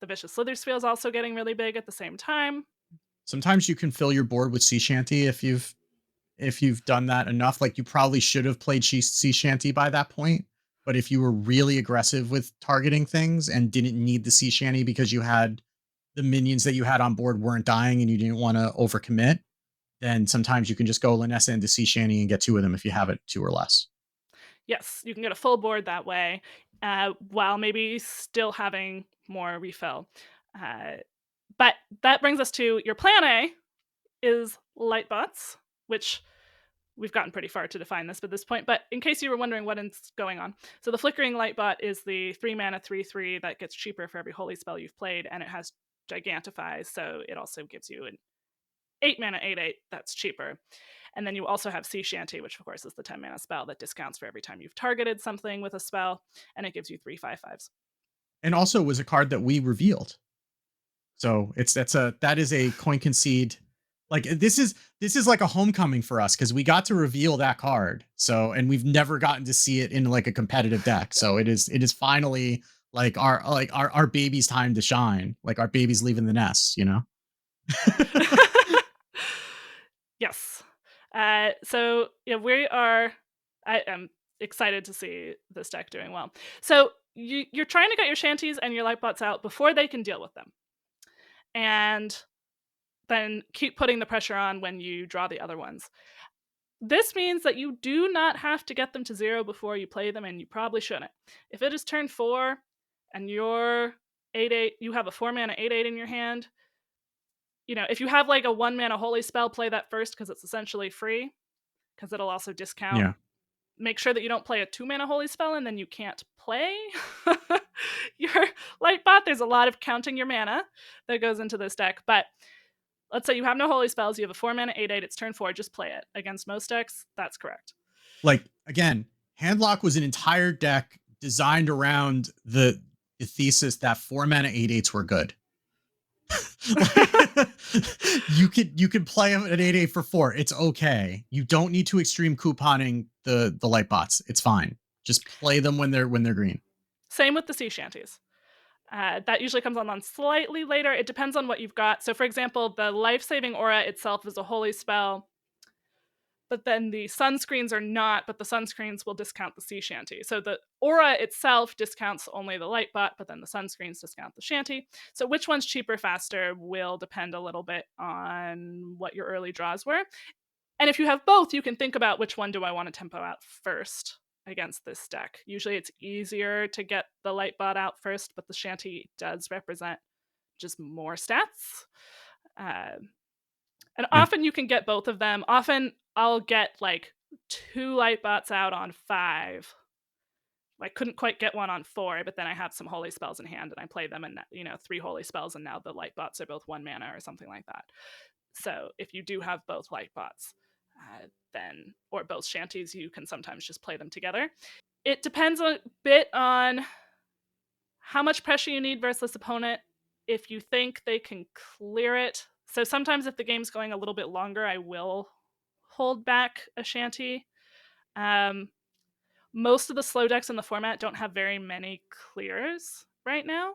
the Vicious Slither Spear is also getting really big at the same time. Sometimes you can fill your board with Sea Shanty if you've done that enough. Like, you probably should have played Sea Shanty by that point. But if you were really aggressive with targeting things and didn't need the Sea Shanty because you had the minions that you had on board weren't dying and you didn't want to overcommit, then sometimes you can just go Linessa into Sea Shanty and get 2 of them if you have it 2 or less. Yes, you can get a full board that way, while maybe still having more refill. But that brings us to your plan A is Lightbots, which we've gotten pretty far to define this at this point, but in case you were wondering what is going on. So the Flickering Lightbot is the 3 mana 3/3 that gets cheaper for every holy spell you've played, and it has Gigantify, so it also gives you an 8 mana 8/8 that's cheaper. And then you also have Sea Shanty, which of course is the 10 mana spell that discounts for every time you've targeted something with a spell, and it gives you 3 5/5s. And also was a card that we revealed. So that is a coin concede. Like, this is like a homecoming for us because we got to reveal that card. So, and we've never gotten to see it in like a competitive deck. So it is finally like our baby's time to shine. Like, our baby's leaving the nest, Yes. So yeah, I am excited to see this deck doing well. So you're trying to get your Shanties and your Lightbots out before they can deal with them. And then keep putting the pressure on when you draw the other ones. This means that you do not have to get them to 0 before you play them, and you probably shouldn't. If it is turn 4 and you're 8/8, you have a 4 mana 8/8 in your hand, if you have like a 1 mana holy spell, play that first because it's essentially free, because it'll also discount. Yeah. Make sure that you don't play a 2 mana holy spell and then you can't play your Lightbot. There's a lot of counting your mana that goes into this deck, but let's say you have no holy spells, you have a 4 mana 8/8, it's turn 4, just play it. Against most decks, that's correct. Like, again, Handlock was an entire deck designed around the thesis that 4 mana 8/8s were good. you could play an 8/8 for 4. It's okay. You don't need to extreme couponing the Lightbots. It's fine. Just play them when they're green. Same with the Sea Shanties. That usually comes on slightly later. It depends on what you've got. So for example, the Life-Saving Aura itself is a holy spell, but then the sunscreens are not, but the sunscreens will discount the Sea Shanty. So the aura itself discounts only the Lightbot, but then the sunscreens discount the Shanty. So which one's cheaper, faster will depend a little bit on what your early draws were. And if you have both, you can think about which one do I want to tempo out first against this deck. Usually it's easier to get the Lightbot out first, but the Shanty does represent just more stats. And often you can get both of them. Often I'll get like 2 light bots out on 5. I couldn't quite get one on 4, but then I have some holy spells in hand and I play them, and 3 holy spells, and now the light bots are both 1 mana or something like that. So if you do have both light bots, then, or both shanties, you can sometimes just play them together. It depends a bit on how much pressure you need versus this opponent. If you think they can clear it. So sometimes if the game's going a little bit longer, I will hold back a shanty. Most of the slow decks in the format don't have very many clears right now.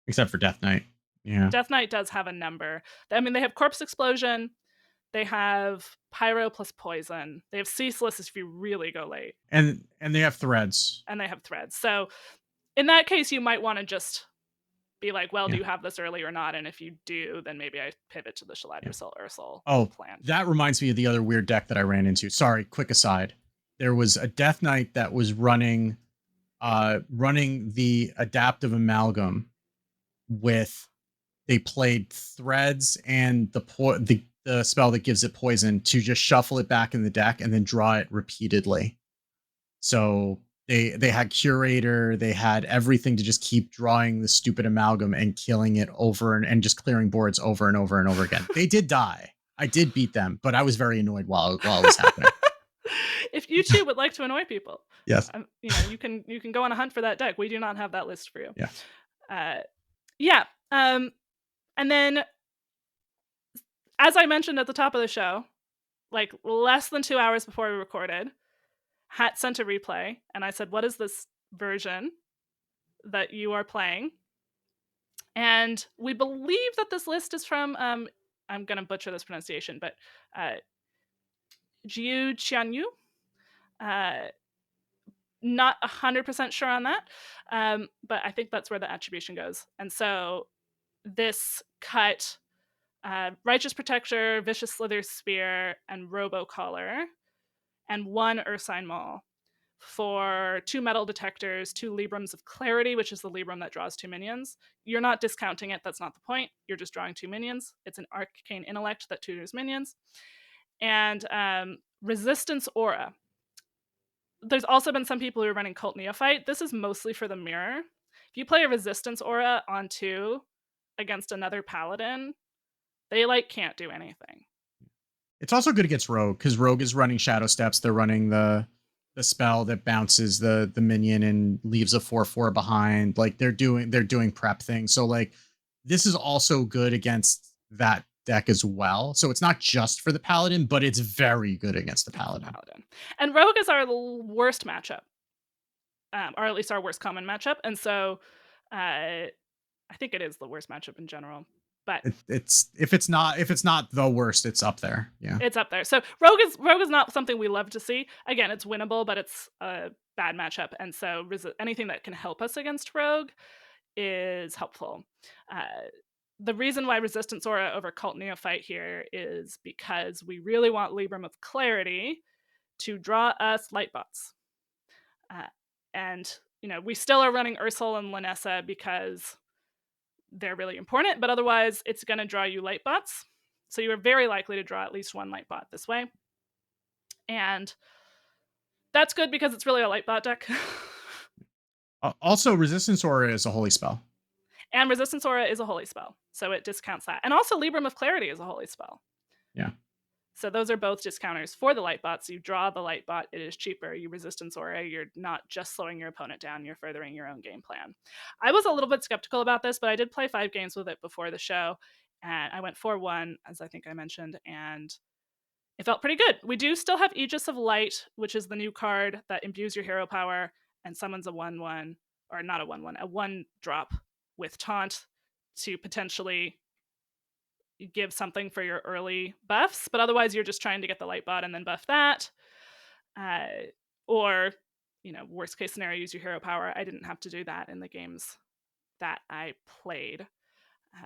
Except for Death Knight. Yeah. Death Knight does have a number. I mean, they have Corpse Explosion. They have Pyro plus Poison. They have Ceaseless if you really go late. And they have Threads. And they have Threads. So in that case, you might want to just be like, well, do you have this early or not? And if you do, then maybe I pivot to the Shaladriel Ursol plan. That reminds me of the other weird deck that I ran into. Sorry, quick aside. There was a Death Knight that was running the Adaptive Amalgam with, they played Threads and the spell that gives it poison to just shuffle it back in the deck and then draw it repeatedly. So they had Curator, they had everything to just keep drawing the stupid amalgam and killing it over and just clearing boards over and over and over again. They did die. I did beat them, but I was very annoyed while it was happening. If you too would like to annoy people, yes, you can go on a hunt for that deck. We do not have that list for you. Yeah. And then, as I mentioned at the top of the show, like less than 2 hours before we recorded, Hat sent a replay, and I said, what is this version that you are playing? And we believe that this list is from, I'm going to butcher this pronunciation, but Jiu Qianyu. Not 100% sure on that, but I think that's where the attribution goes. And so this cut Righteous Protector, Vicious Slither Spear, and Robo Collar, and 1 Ursine Maul for 2 Metal Detectors, 2 Librams of Clarity, which is the Libram that draws 2 minions. You're not discounting it, that's not the point. You're just drawing 2 minions. It's an Arcane Intellect that tutors minions. And Resistance Aura. There's also been some people who are running Cult Neophyte. This is mostly for the mirror. If you play a Resistance Aura on 2 against another Paladin, they can't do anything. It's also good against Rogue, because Rogue is running Shadow Steps. They're running the spell that bounces the minion and leaves a 4/4 behind. They're doing prep things. So this is also good against that deck as well. So it's not just for the Paladin, but it's very good against the Paladin. And Rogue is our worst matchup, or at least our worst common matchup. And so I think it is the worst matchup in general. But if it's not the worst, it's up there. Yeah, it's up there. So Rogue is not something we love to see. Again, it's winnable, but it's a bad matchup. And so anything that can help us against Rogue is helpful. The reason why Resistance Aura over Cult Neophyte here is because we really want Libram of Clarity to draw us Lightbots. And, we still are running Ursol and Lanessa because they're really important, but otherwise it's going to draw you Lightbots. So you are very likely to draw at least 1 Lightbot this way. And that's good because it's really a Lightbot deck. Also, Resistance Aura is a holy spell. And Resistance Aura is a holy spell, so it discounts that. And also Libram of Clarity is a holy spell. Yeah. So those are both discounters for the Lightbots. You draw the Lightbot, it is cheaper. You Resistance Aura, you're not just slowing your opponent down, you're furthering your own game plan. I was a little bit skeptical about this, but I did play 5 games with it before the show, and I went 4-1, as I think I mentioned, and it felt pretty good. We do still have Aegis of Light, which is the new card that imbues your hero power and summons a 1/1, or not a 1/1, a 1-drop with Taunt to potentially give something for your early buffs, but otherwise you're just trying to get the Lightbot and then buff that. Or, worst case scenario, use your hero power. I didn't have to do that in the games that I played,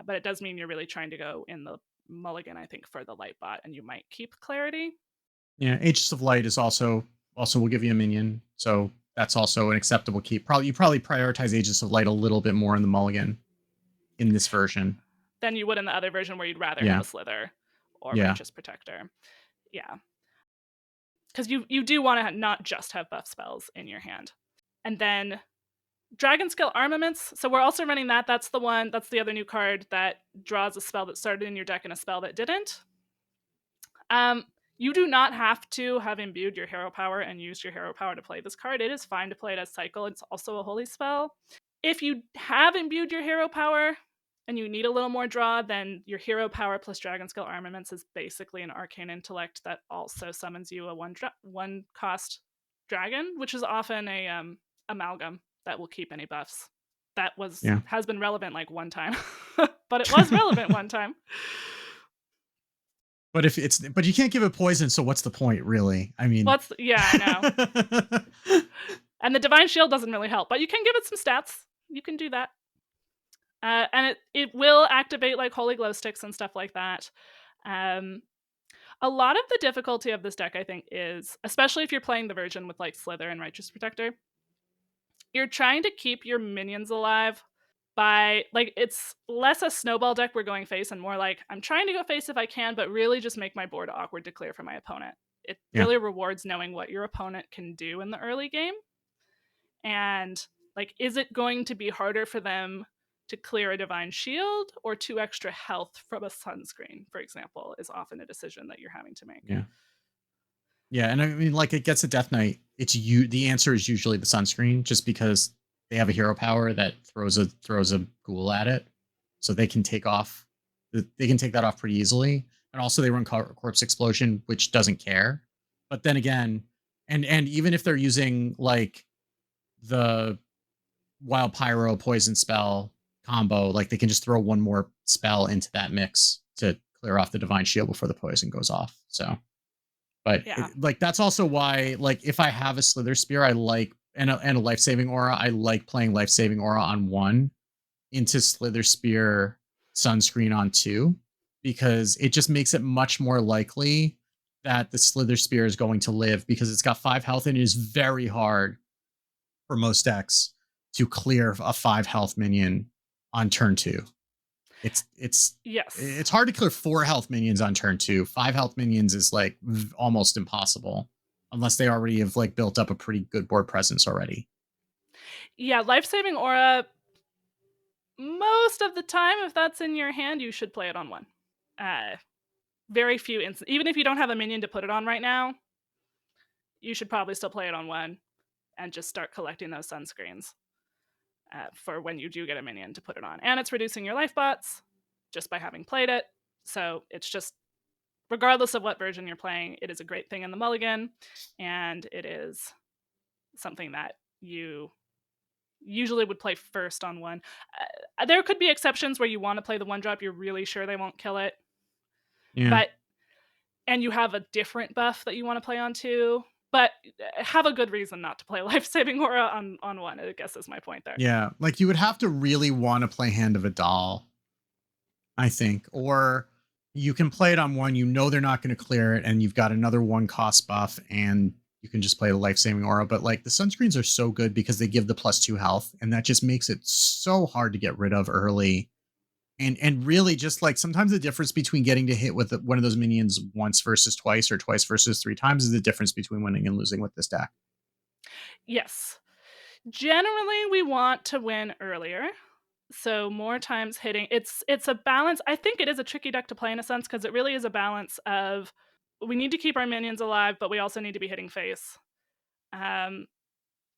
but it does mean you're really trying to go in the mulligan, I think, for the Lightbot, and you might keep Clarity. Yeah, Aegis of Light is also will give you a minion, so that's also an acceptable keep. You probably prioritize Aegis of Light a little bit more in the mulligan in this version. than you would in the other version where you'd rather Yeah. have a Slither or Yeah. Righteous Protector. Yeah. Because you do want to not just have buff spells in your hand. And then Dragon Skill Armaments. So we're also running that. That's the other new card that draws a spell that started in your deck and a spell that didn't. You do not have to have imbued your hero power and used your hero power to play this card. It is fine to play it as cycle. It's also a holy spell. If you have imbued your hero power and you need a little more draw, then your hero power plus Dragon Skill Armaments is basically an arcane intellect that also summons you a one cost dragon, which is often a amalgam that will keep any buffs. That has been relevant like one time, but it was relevant one time. But you can't give it poison, so what's the point, really? I mean, I know. And the Divine Shield doesn't really help, but you can give it some stats. You can do that. And it will activate like Holy Glow Sticks and stuff like that. A lot of the difficulty of this deck, I think, is, especially if you're playing the version with like Slither and Righteous Protector, you're trying to keep your minions alive by, like, it's less a snowball deck we're going face and more like, I'm trying to go face if I can, but really just make my board awkward to clear for my opponent. It really rewards knowing what your opponent can do in the early game. And like, is it going to be harder for them to clear a Divine Shield or 2 extra health from a sunscreen, for example, is often a decision that you're having to make. Yeah, and I mean, like, it gets a Death Knight. The answer is usually the sunscreen, just because they have a hero power that throws a ghoul at it, so they can take off. They can take that off pretty easily, and also they run Corpse Explosion, which doesn't care. But then again, and even if they're using like the Wild Pyro poison spell combo, like they can just throw one more spell into that mix to clear off the Divine Shield before the poison goes off. So, but like that's also why, like, if I have a Slither Spear, I like and a Life Saving Aura, I like playing Life Saving Aura on 1 into Slither Spear Sunscreen on 2, because it just makes it much more likely that the Slither Spear is going to live, because it's got 5 health and it is very hard for most decks to clear a 5 health minion on turn 2. It's hard to clear 4 health minions on turn 2. 5 health minions is like almost impossible unless they already have like built up a pretty good board presence already. Yeah, Life Saving Aura, most of the time, if that's in your hand, you should play it on 1. Very few instances, even if you don't have a minion to put it on right now, you should probably still play it on 1 and just start collecting those sunscreens for when you do get a minion to put it on. And it's reducing your life bots just by having played it. So it's just, regardless of what version you're playing, it is a great thing in the mulligan, and it is something that you usually would play first on 1. There could be exceptions where you want to play the 1-drop, you're really sure they won't kill it. And you have a different buff that you want to play on 2. But have a good reason not to play Life Saving Aura on 1, I guess is my point there. Yeah, like you would have to really want to play Hand of a Doll, I think. Or you can play it on 1, you know they're not going to clear it, and you've got another 1 cost buff, and you can just play the Life Saving Aura. But like the sunscreens are so good because they give the +2 health, and that just makes it so hard to get rid of early. And really just like sometimes the difference between getting to hit with one of those minions once versus twice, or twice versus 3 times, is the difference between winning and losing with this deck. Yes. Generally, we want to win earlier. So more times hitting. It's a balance. I think it is a tricky deck to play in a sense, because it really is a balance of, we need to keep our minions alive, but we also need to be hitting face.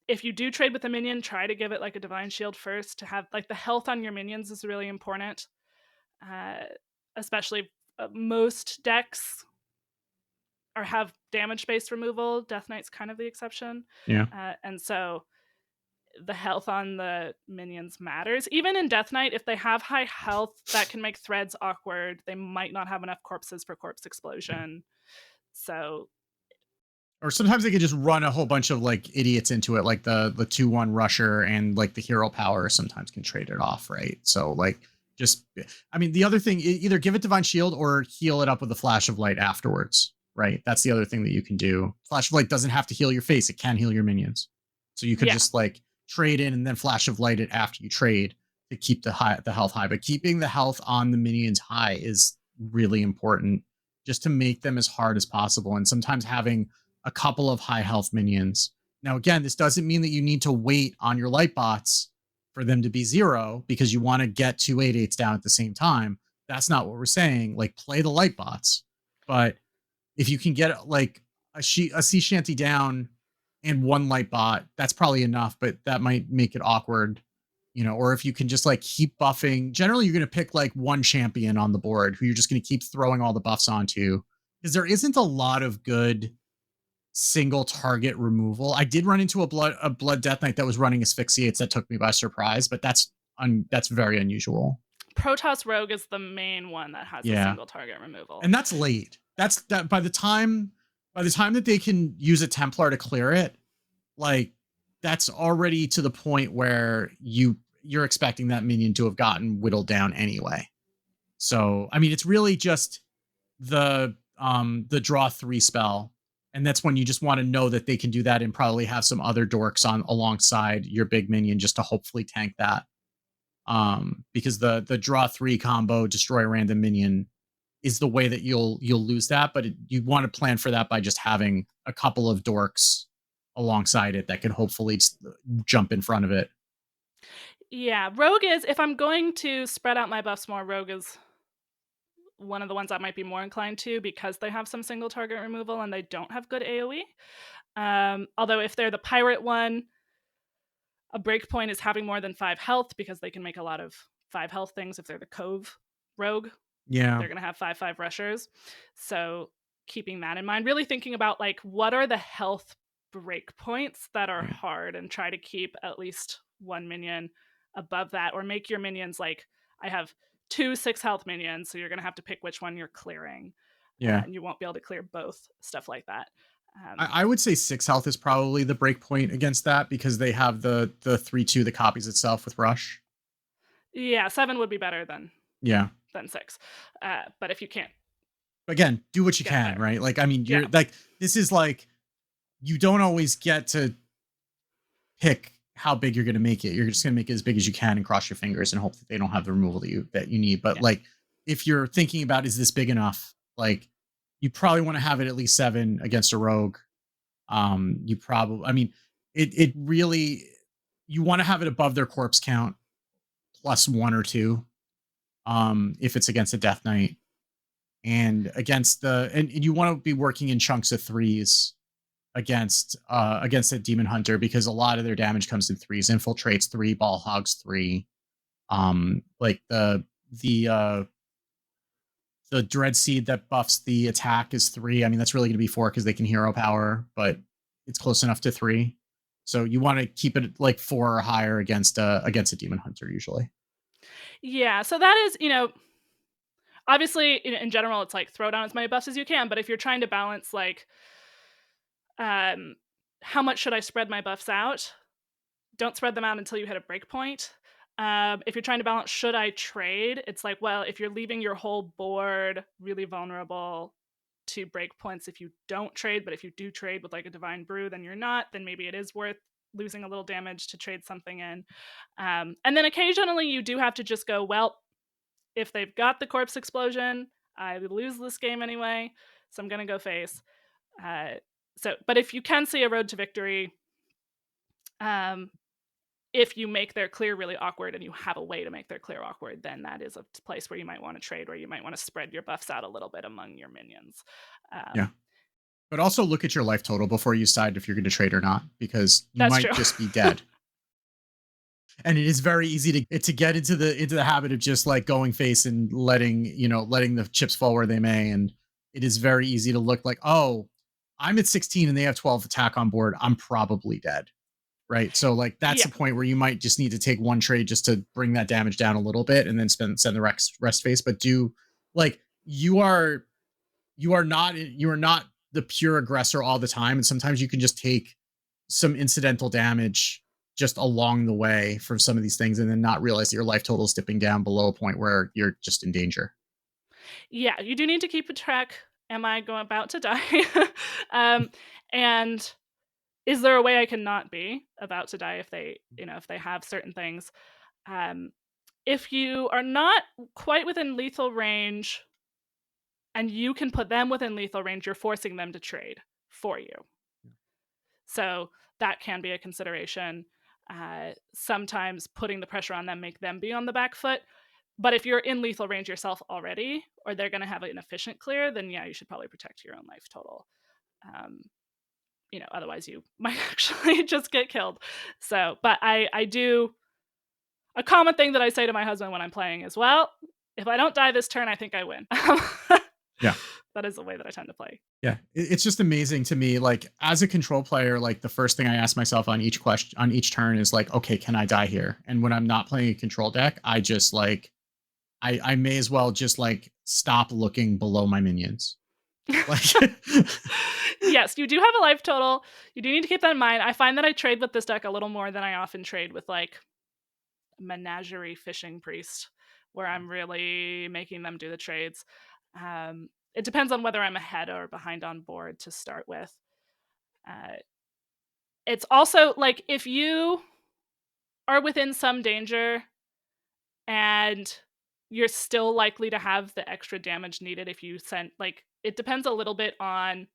If you do trade with a minion, try to give it like a Divine Shield first to have like the health on your minions is really important. Especially most decks have damage-based removal. Death Knight's kind of the exception. And so the health on the minions matters. Even in Death Knight, if they have high health, that can make threads awkward. They might not have enough corpses for Corpse Explosion. So, or sometimes they could just run a whole bunch of like idiots into it, like the 2/1 rusher and like the hero power sometimes can trade it off, right? So like, just, I mean, the other thing, either give it Divine Shield or heal it up with a Flash of Light afterwards, right? That's the other thing that you can do. Flash of Light doesn't have to heal your face. It can heal your minions. So you could just like trade in and then Flash of Light it after you trade to keep the health high. But keeping the health on the minions high is really important, just to make them as hard as possible. And sometimes having a couple of high health minions. Now, again, this doesn't mean that you need to wait on your light bots for them to be 0 because you want to get 2 8/8s down at the same time. That's not what we're saying. Like, play the light bots. But if you can get like a sea shanty down and 1 light bot, that's probably enough, but that might make it awkward, or if you can just like keep buffing. Generally, you're going to pick like 1 champion on the board who you're just going to keep throwing all the buffs onto, because there isn't a lot of good single target removal. I did run into a blood death knight that was running asphyxiates that took me by surprise, but that's very unusual. Protoss Rogue is the main one that has a single target removal, and that's late. That's that by the time that they can use a Templar to clear it, like, that's already to the point where you're expecting that minion to have gotten whittled down anyway. So I mean, it's really just the draw 3 spell. And that's when you just want to know that they can do that and probably have some other dorks on alongside your big minion just to hopefully tank that. Because the draw 3 combo, destroy a random minion, is the way that you'll lose that. But you want to plan for that by just having a couple of dorks alongside it that can hopefully jump in front of it. Yeah, Rogue is, if I'm going to spread out my buffs more, Rogue is one of the ones I might be more inclined to, because they have some single target removal and they don't have good AoE. Although if they're the pirate one, a breakpoint is having more than 5 health, because they can make a lot of 5 health things. If they're the Cove Rogue, yeah, they're going to have 5/5 rushers. So keeping that in mind, really thinking about like, what are the health breakpoints that are hard, and try to keep at least 1 minion above that, or make your minions like, I have 2 6 health minions, so you're going to have to pick which one you're clearing. And you won't be able to clear both, stuff like that. I would say 6 health is probably the break point against that, because they have the 3/2 that copies itself with rush. Yeah, 7 would be better than 6. But if you can't, again, do what you can, there. Right? Like, I mean, you're like, this is like, you don't always get to pick how big you're going to make it. You're just going to make it as big as you can and cross your fingers and hope that they don't have the removal that you need. But like, if you're thinking about, is this big enough? Like, you probably want to have it at least 7 against a rogue. You probably, I mean, it really, you want to have it above their corpse count plus 1 or 2. If it's against a death knight, and against and you want to be working in chunks of 3s against a demon hunter, because a lot of their damage comes in 3s. Infiltrates 3, ball hogs 3. Like the dread seed that buffs the attack is 3. I mean, that's really going to be 4 because they can hero power, but it's close enough to 3. So you want to keep it like 4 or higher against a demon hunter usually. Yeah, so that is, obviously in general, it's like, throw down as many buffs as you can. But if you're trying to balance like, how much should I spread my buffs out? Don't spread them out until you hit a breakpoint. If you're trying to balance, should I trade? It's like, well, if you're leaving your whole board really vulnerable to breakpoints if you don't trade, but if you do trade with like a Divine Brew, then you're not, then maybe it is worth losing a little damage to trade something in. And then occasionally you do have to just go, well, if they've got the corpse explosion, I lose this game anyway, so I'm going to go face. But if you can see a road to victory, if you make their clear really awkward and you have a way to make their clear awkward, then that is a place where you might want to trade, where you might want to spread your buffs out a little bit among your minions. But also look at your life total before you decide if you're going to trade or not, because you might just be dead. And it is very easy to get into the habit of just like going face and letting the chips fall where they may. And it is very easy to look like, oh, I'm at 16 and they have 12 attack on board, I'm probably dead. Right. So like, that's the point where you might just need to take 1 trade just to bring that damage down a little bit, and then send the rest phase. But you are not the pure aggressor all the time. And sometimes you can just take some incidental damage just along the way from some of these things, and then not realize that your life total is dipping down below a point where you're just in danger. Yeah, you do need to keep a track. Am I about to die? And is there a way I can not be about to die if they have certain things? If you are not quite within lethal range and you can put them within lethal range, you're forcing them to trade for you. So that can be a consideration. Sometimes putting the pressure on them make them be on the back foot. But if you're in lethal range yourself already, or they're going to have an efficient clear, then yeah, you should probably protect your own life total. Otherwise you might actually just get killed. So, but I do. A common thing that I say to my husband when I'm playing is, well, if I don't die this turn, I think I win. Yeah. That is the way that I tend to play. Yeah. It's just amazing to me. Like as a control player, like the first thing I ask myself on each turn is like, okay, can I die here? And when I'm not playing a control deck, I just like, I may as well just like stop looking below my minions. Like, yes, you do have a life total. You do need to keep that in mind. I find that I trade with this deck a little more than I often trade with like Menagerie Fishing Priest, where I'm really making them do the trades. It depends on whether I'm ahead or behind on board to start with. It's also like if you are within some danger and you're still likely to have the extra damage needed if you send, like, it depends a little bit on,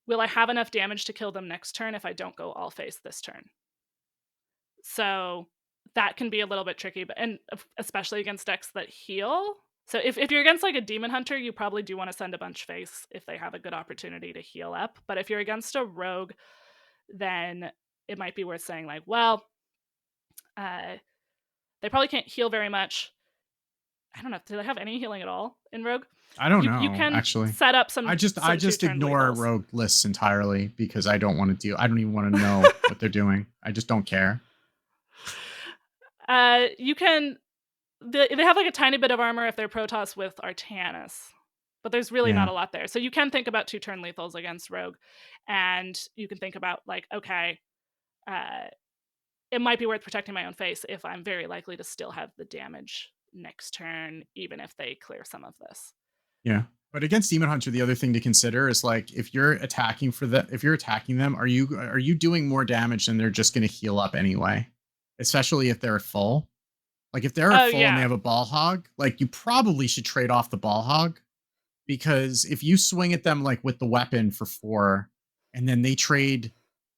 will I have enough damage to kill them next turn if I don't go all face this turn? So that can be a little bit tricky, and especially against decks that heal. So if you're against like a demon hunter, you probably do want to send a bunch face if they have a good opportunity to heal up. But if you're against a rogue, then it might be worth saying like, well, they probably can't heal very much. I don't know. Do they have any healing at all in rogue? I don't know. You can actually set up some. I just ignore lethals. rogue lists entirely because I don't want to deal. I don't even want to know what they're doing. I just don't care. You can. They have like a tiny bit of armor if they're Protoss with Artanis, but there's really not a lot there. So you can think about 2-turn lethals against rogue, and you can think about like, okay, it might be worth protecting my own face if I'm very likely to still have the damage next turn, even if they clear some of this. Yeah. But against Demon Hunter, the other thing to consider is like if you're attacking them, are you doing more damage than they're just going to heal up anyway? Especially if they're at full. Like if they're at full and they have a ball hog, like you probably should trade off the ball hog, because if you swing at them like with the weapon for 4 and then they trade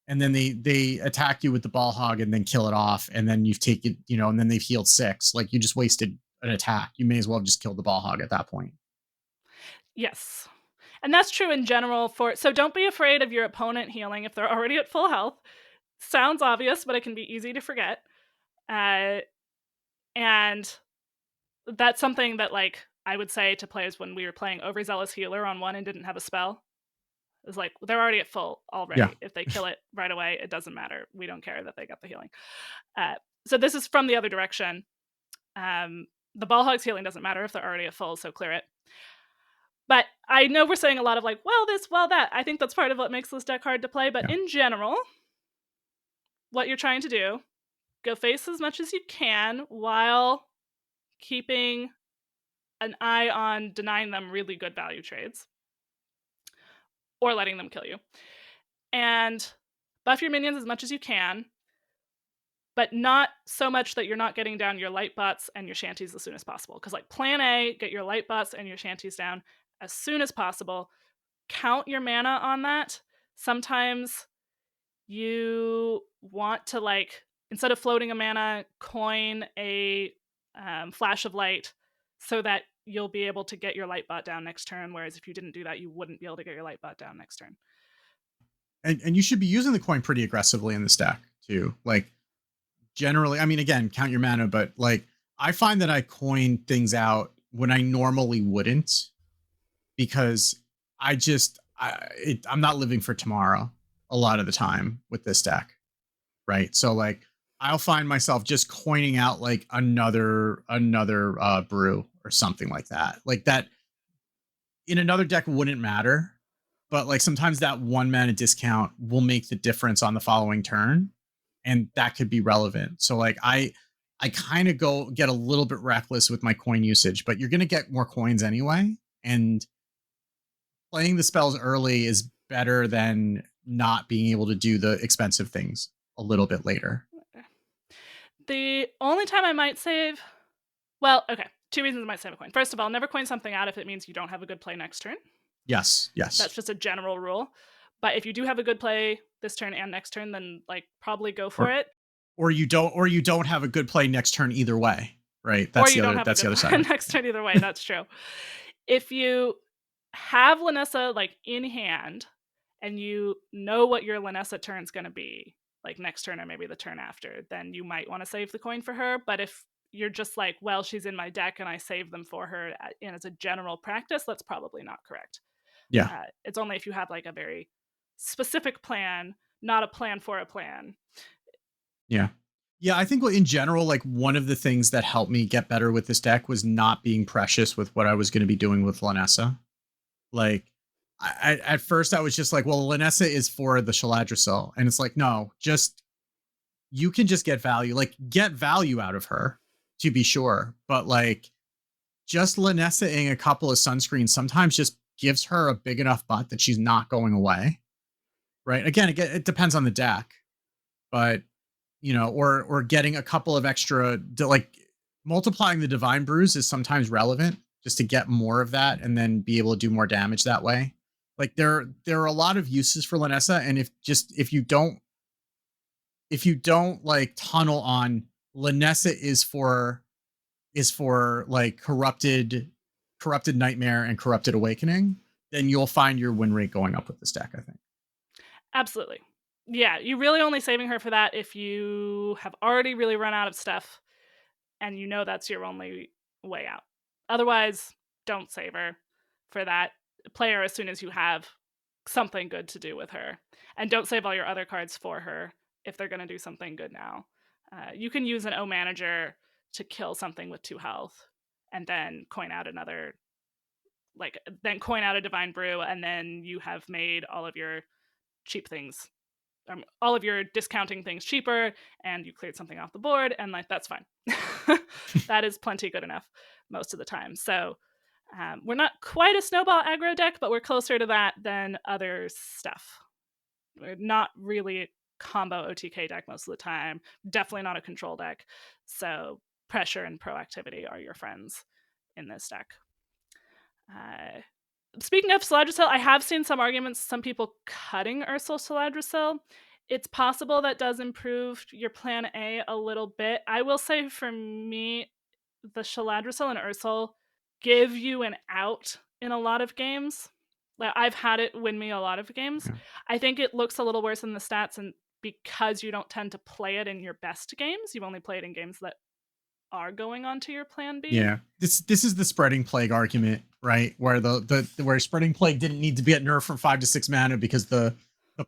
and then they attack you with the ball hog and then kill it off and then you've taken, and then they've healed 6, like you just wasted an attack. You may as well have just killed the ball hog at that point. Yes. And that's true in general so don't be afraid of your opponent healing if they're already at full health. Sounds obvious, but it can be easy to forget. And that's something that like I would say to players when we were playing Overzealous Healer on 1 and didn't have a spell. It's like, they're already at full already. Yeah. If they kill it right away, it doesn't matter. We don't care that they got the healing. So this is from the other direction. The ball hog's healing doesn't matter if they're already at full, so clear it. But I know we're saying a lot of like, well, this, well, that. I think that's part of what makes this deck hard to play. But in general, what you're trying to do, go face as much as you can while keeping an eye on denying them really good value trades or letting them kill you. And buff your minions as much as you can, but not so much that you're not getting down your light bots and your shanties as soon as possible. Because like plan A, get your light bots and your shanties down as soon as possible. Count your mana on that. Sometimes you want to, like, instead of floating a mana, coin a flash of light so that you'll be able to get your light bot down next turn, whereas if you didn't do that, you wouldn't be able to get your light bot down next turn. And you should be using the coin pretty aggressively in this deck too. Like generally, I mean, again, count your mana, but like I find that I coin things out when I normally wouldn't, because I'm not living for tomorrow a lot of the time with this deck, right? So like I'll find myself just coining out like another brew or something like that. Like that in another deck wouldn't matter, but like sometimes that 1 mana discount will make the difference on the following turn, and that could be relevant. So like I kind of get a little bit reckless with my coin usage, but you're going to get more coins anyway, and playing the spells early is better than not being able to do the expensive things a little bit later. The only time I might save, well, okay, 2 reasons I might save a coin. First of all, never coin something out if it means you don't have a good play next turn. Yes. That's just a general rule. But if you do have a good play this turn and next turn, then like probably go for it. Or you don't have a good play next turn either way. Right. Or That's you the don't other have a that's the good other play side. next turn either way. That's true. If you have Lanessa like in hand and you know what your Lanessa turn's going to be, like next turn or maybe the turn after, then you might want to save the coin for her. But if you're just like, well, she's in my deck and I save them for her and as a general practice, that's probably not correct. Yeah. It's only if you have like a very specific plan, not a plan for a plan. Yeah. Yeah, I think in general, like one of the things that helped me get better with this deck was not being precious with what I was going to be doing with Lanessa. Like, at first I was just like, well, Lanessa is for the Shaladrosel. And it's like, no, just, you can just get value, like get value out of her to be sure. But like, just Lanessa-ing a couple of sunscreens sometimes just gives her a big enough butt that she's not going away. Right. Again, it depends on the deck, but or getting a couple of extra, like multiplying the divine brews is sometimes relevant just to get more of that and then be able to do more damage that way. Like there are a lot of uses for Lanessa, and if you don't like tunnel on Lanessa is for like corrupted nightmare and corrupted awakening, then you'll find your win rate going up with this deck, I think. Absolutely. Yeah, you're really only saving her for that if you have already really run out of stuff and you know that's your only way out. Otherwise, don't save her for that. Play her as soon as you have something good to do with her. And don't save all your other cards for her if they're going to do something good now. You can use an O manager to kill something with 2 health and then coin out another, then coin out a divine brew, and then you have made all of your cheap things, all of your discounting things cheaper, and you cleared something off the board, and like that's fine. That is plenty good enough most of the time. So we're not quite a snowball aggro deck, but we're closer to that than other stuff. We're not really a combo OTK deck most of the time. Definitely not a control deck. So pressure and proactivity are your friends in this deck. Speaking of Saladrosel, I have seen some arguments, some people cutting Ursul Saladrosel. It's possible that does improve your plan a little bit. I will say for me, the Shaladrosel and Ursul give you an out in a lot of games. Like I've had it win me a lot of games. Yeah. I think it looks a little worse in the stats, and because you don't tend to play it in your best games, you only play it in games that are going on to your plan B. Yeah, this is the spreading plague argument, right? Where where spreading plague didn't need to be at nerf from 5 to 6 mana because the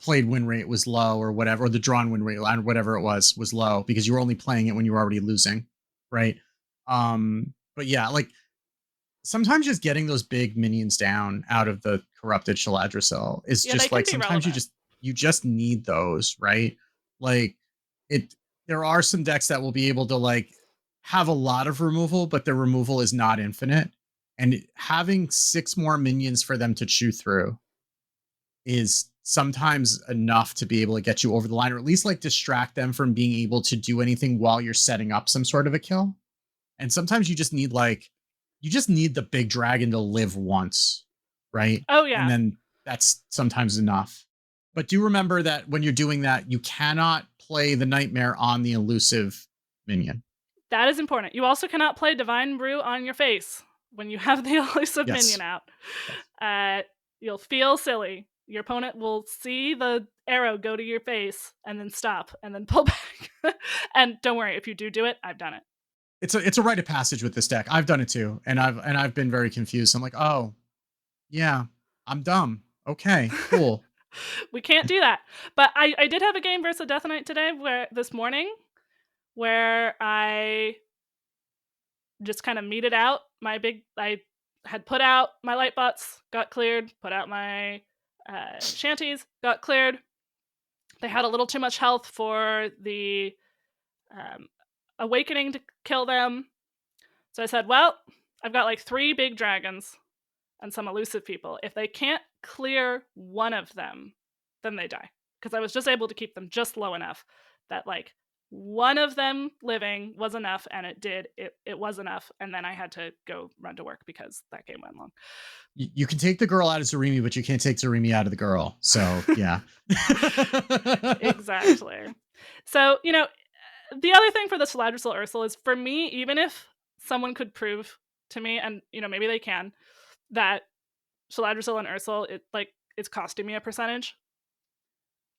played win rate was low or whatever, or the drawn win rate, whatever it was low because you were only playing it when you were already losing, right? But yeah, like sometimes just getting those big minions down out of the corrupted Shaladrosel is just like sometimes you just need those, right? Like there are some decks that will be able to like have a lot of removal, but their removal is not infinite. And having 6 more minions for them to chew through is sometimes enough to be able to get you over the line, or at least like distract them from being able to do anything while you're setting up some sort of a kill. And sometimes you just need the big dragon to live once, right? Oh yeah. And then that's sometimes enough. But do remember that when you're doing that, you cannot play the nightmare on the elusive minion. That is important. You also cannot play Divine Brew on your face when you have the elusive minion out. Yes. You'll feel silly. Your opponent will see the arrow go to your face and then stop and then pull back. And don't worry, if you do it, I've done it. It's a rite of passage with this deck. I've done it too, and I've been very confused. I'm like, oh, yeah, I'm dumb. Okay, cool. We can't do that. But I did have a game versus a Death Knight today this morning where I just kind of meted out I had put out my light bots, got cleared, put out my shanties, got cleared. They had a little too much health for the awakening to kill them. So I said, well, I've got like 3 big dragons and some elusive people. If they can't clear one of them, then they die. Because I was just able to keep them just low enough that like one of them living was enough, and it was enough, and then I had to go run to work because that game went long. You can take the girl out of Zarimi, but you can't take Zarimi out of the girl. So yeah. Exactly. So, the other thing for the Saladrisil Ursel is, for me, even if someone could prove to me, and maybe they can, that Saladrisil and Ursel, it's costing me a percentage,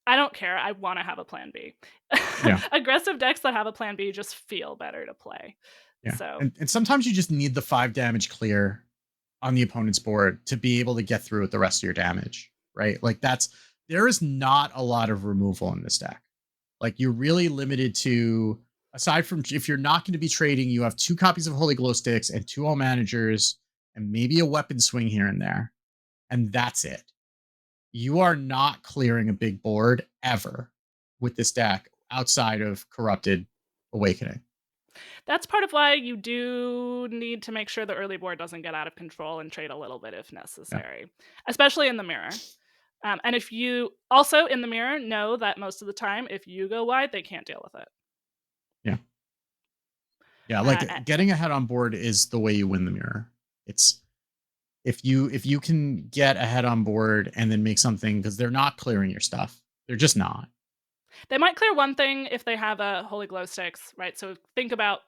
I don't care. I want to have a plan B. Yeah. Aggressive decks that have a plan B just feel better to play. Yeah. So And sometimes you just need the 5 damage clear on the opponent's board to be able to get through with the rest of your damage, right? Like there is not a lot of removal in this deck. Like you're really limited to, aside from if you're not going to be trading, you have 2 copies of Holy Glow Sticks and 2 All Managers and maybe a weapon swing here and there. And that's it. You are not clearing a big board ever with this deck outside of Corrupted Awakening. that's part of why you do need to make sure the early board doesn't get out of control and trade a little bit if necessary, especially in the mirror. And if you also in the mirror know that most of the time, if you go wide, they can't deal with it. Yeah. Yeah, like getting ahead on board is the way you win the mirror. It's if you can get ahead on board and then make something, because they're not clearing your stuff. They're just not. They might clear one thing if they have a Holy Glow Sticks, right? So think about,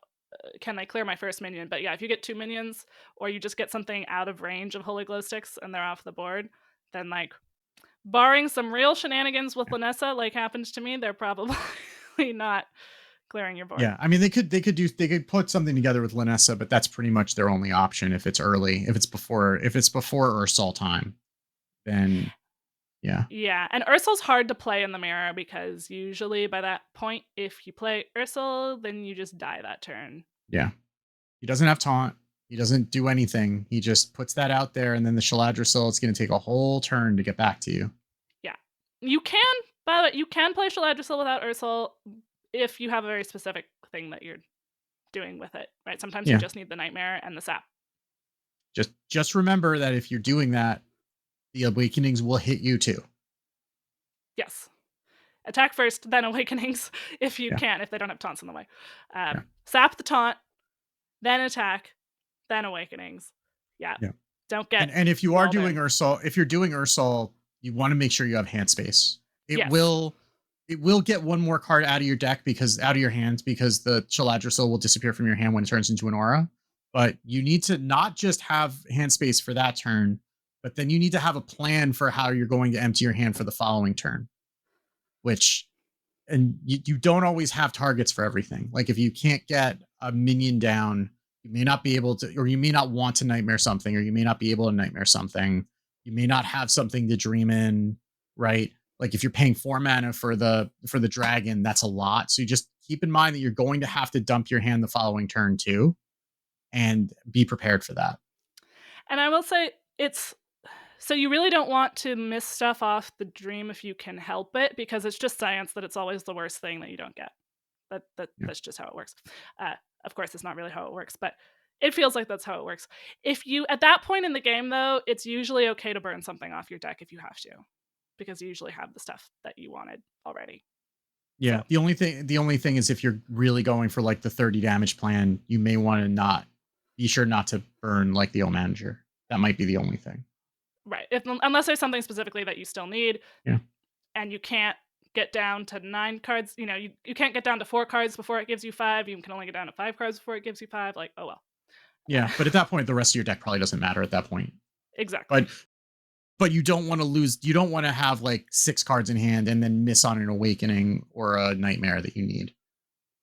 can they clear my first minion? But yeah, if you get 2 minions, or you just get something out of range of Holy Glow Sticks and they're off the board, then barring some real shenanigans with Lanessa, like happened to me, they're probably not clearing your board. Yeah, I mean they could put something together with Lanessa, but that's pretty much their only option if it's early. If it's before Ursol time, then yeah. Yeah, and Ursul's hard to play in the mirror because usually by that point, if you play Ursul, then you just die that turn. Yeah. He doesn't have taunt. He doesn't do anything. He just puts that out there, and then the Shaladrisil, it's going to take a whole turn to get back to you. Yeah. You can, by the way, you can play Shaladrisil without Ursul if you have a very specific thing that you're doing with it, right? Sometimes you just need the Nightmare and the Sap. Just remember that if you're doing that, the Awakenings will hit you too. Yes. Attack first, then Awakenings, if you can, if they don't have taunts in the way. Sap the taunt, then attack, then Awakenings. Yeah. Don't get. And if you are doing Ursol, if you're doing Ursol, you want to make sure you have hand space. It will get one more card out of your deck out of your hand, because the Shaladrisil will disappear from your hand when it turns into an aura. But you need to not just have hand space for that turn, but then you need to have a plan for how you're going to empty your hand for the following turn. And you don't always have targets for everything. Like if you can't get a minion down, you may not be able to, or you may not want to Nightmare something, or you may not be able to Nightmare something. You may not have something to dream in, right? Like if you're paying 4 mana for the dragon, that's a lot. So you just keep in mind that you're going to have to dump your hand the following turn too, and be prepared for that. And I will say so you really don't want to miss stuff off the dream if you can help it, because it's just science that it's always the worst thing that you don't get. That's just how it works. Of course, it's not really how it works, but it feels like that's how it works. If you, at that point in the game, though, it's usually okay to burn something off your deck if you have to, because you usually have the stuff that you wanted already. Yeah. So. The only thing is, if you're really going for like the 30 damage plan, you may want to be sure not to burn like the Old Manager. That might be the only thing. Right. Unless there's something specifically that you still need. Yeah. And you can't get down to 9 cards. You can't get down to 4 cards before it gives you 5. You can only get down to 5 cards before it gives you 5. Like, oh well. Yeah, but at that point, the rest of your deck probably doesn't matter at that point. Exactly. But you don't want to lose. You don't want to have like 6 cards in hand and then miss on an Awakening or a Nightmare that you need.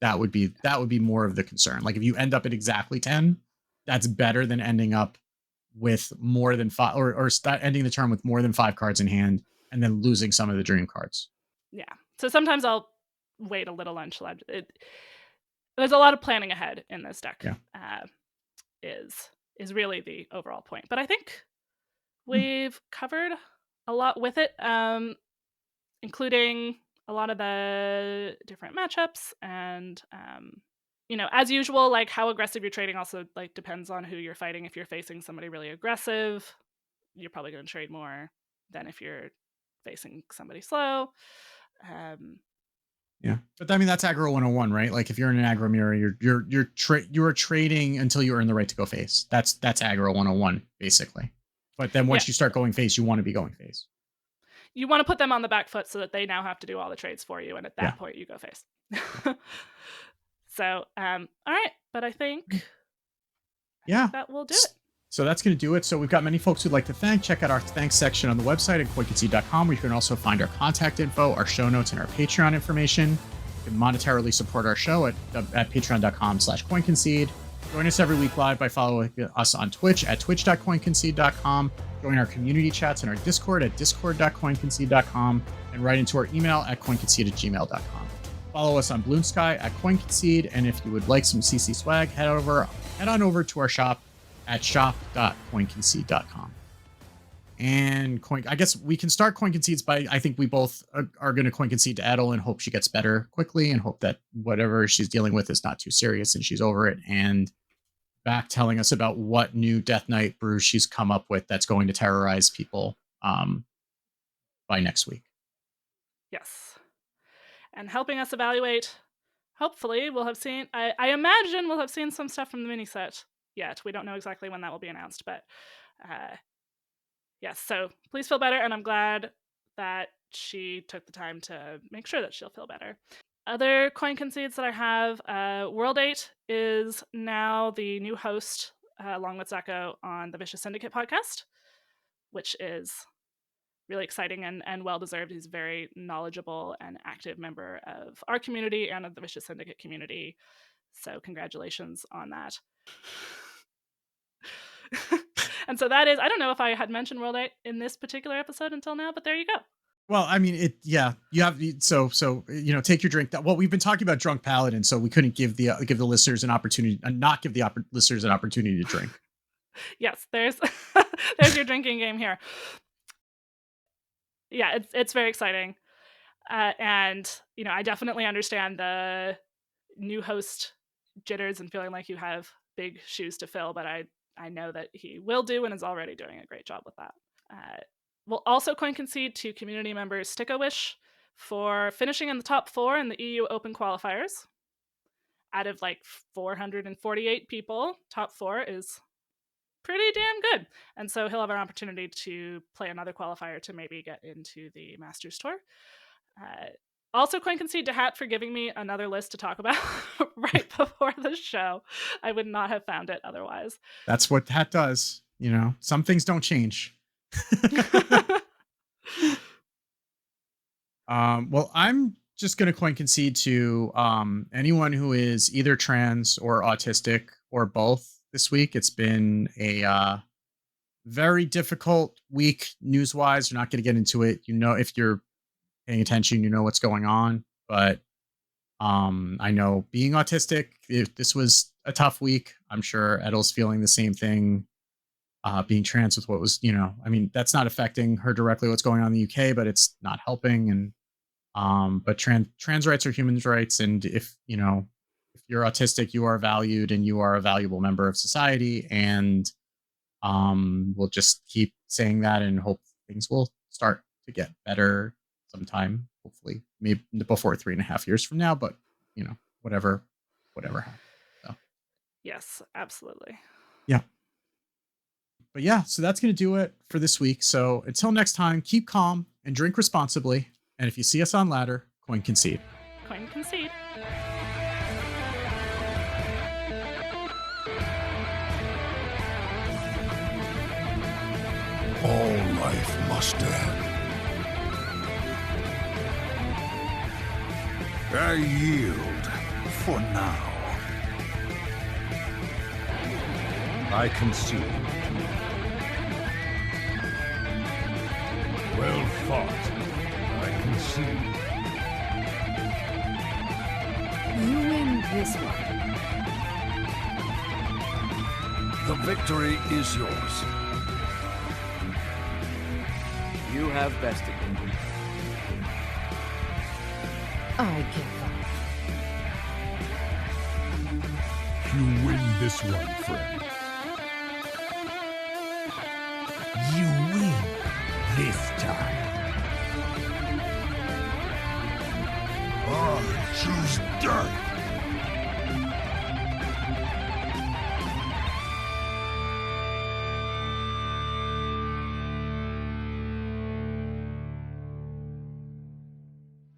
That would be more of the concern. Like if you end up at exactly 10, that's better than ending up with more than 5, or ending the turn with more than 5 cards in hand and then losing some of the dream cards. Yeah. So sometimes I'll wait a little on Shalad. There's a lot of planning ahead in this deck. Yeah. Is really the overall point. But I think we've covered a lot with it, including a lot of the different matchups, and as usual, like how aggressive you're trading also like depends on who you're fighting. If you're facing somebody really aggressive, you're probably going to trade more than if you're facing somebody slow. Yeah, but I mean that's aggro 101, right? Like if you're in an aggro mirror, you're trading until you earn the right to go face. That's aggro 101 basically. But then once you start going face, you want to be going face. You want to put them on the back foot so that they now have to do all the trades for you, and at that point you go face. So, all right, but I think that will do it. So that's going to do it. So we've got many folks who'd like to thank. Check out our thanks section on the website at concede.com, where you can also find our contact info, our show notes, and our Patreon information. You can monetarily support our show at patreon.com/coinconcede. Join us every week live by following us on Twitch at twitch.coinconcede.com. Join our community chats and our Discord at discord.coinconcede.com, and write into our email at coinconcede@gmail.com. Follow us on Bloom Sky at CoinConcede, and if you would like some CC swag, head on over to our shop at shop.coinconcede.com. And I guess we can start Coin Concedes by, I think we both are going to Coin Concede to Edel and hope she gets better quickly and hope that whatever she's dealing with is not too serious and she's over it. And back telling us about what new Death Knight brew she's come up with that's going to terrorize people by next week. Yes. And helping us evaluate, hopefully we'll have seen, I imagine we'll have seen some stuff from the mini set yet. We don't know exactly when that will be announced, but yes, so please feel better, and I'm glad that she took the time to make sure that she'll feel better. Other coin concedes that I have, World 8 is now the new host, along with Zacho, on the Vicious Syndicate podcast, which is really exciting and well-deserved. He's a very knowledgeable and active member of our community and of the Vicious Syndicate community, so congratulations on that. And so that is, I don't know if I had mentioned World 8 in this particular episode until now, but there you go. Well, I mean, you have, so, take your drink. Well, we've been talking about drunk Paladin, so we couldn't give the listeners an opportunity, not give the listeners an opportunity to drink. Yes, there's your drinking game here. Yeah, it's very exciting. And, I definitely understand the new host jitters and feeling like you have big shoes to fill, but I know that he will do and is already doing a great job with that. We'll also coin concede to community member Stick-A-Wish for finishing in the top 4 in the EU Open qualifiers. Out of 448 people, top 4 is pretty damn good. And so he'll have an opportunity to play another qualifier to maybe get into the Masters Tour. Also coin concede to Hat for giving me another list to talk about right before the show. I would not have found it otherwise. That's what Hat does. Some things don't change. Well, I'm just going to coin concede to anyone who is either trans or autistic or both this week. It's been a very difficult week news-wise. We're not going to get into it. If you're paying attention, you know what's going on. But I know being autistic, if this was a tough week, I'm sure Edel's feeling the same thing. Being trans with what was, that's not affecting her directly what's going on in the UK, but it's not helping. And but trans rights are human rights, and if you're autistic, you are valued and you are a valuable member of society. And we'll just keep saying that and hope things will start to get better sometime, hopefully, maybe before 3.5 years from now. But whatever happens. So. Yes, absolutely. Yeah. But yeah, so that's going to do it for this week. So until next time, keep calm and drink responsibly. And if you see us on ladder, coin concede. Coin concede. All life must end. I yield for now. I concede. Well fought. I concede. You win this one. The victory is yours. You have bested me. I give up. You win this one, friend. You win this time. I choose death.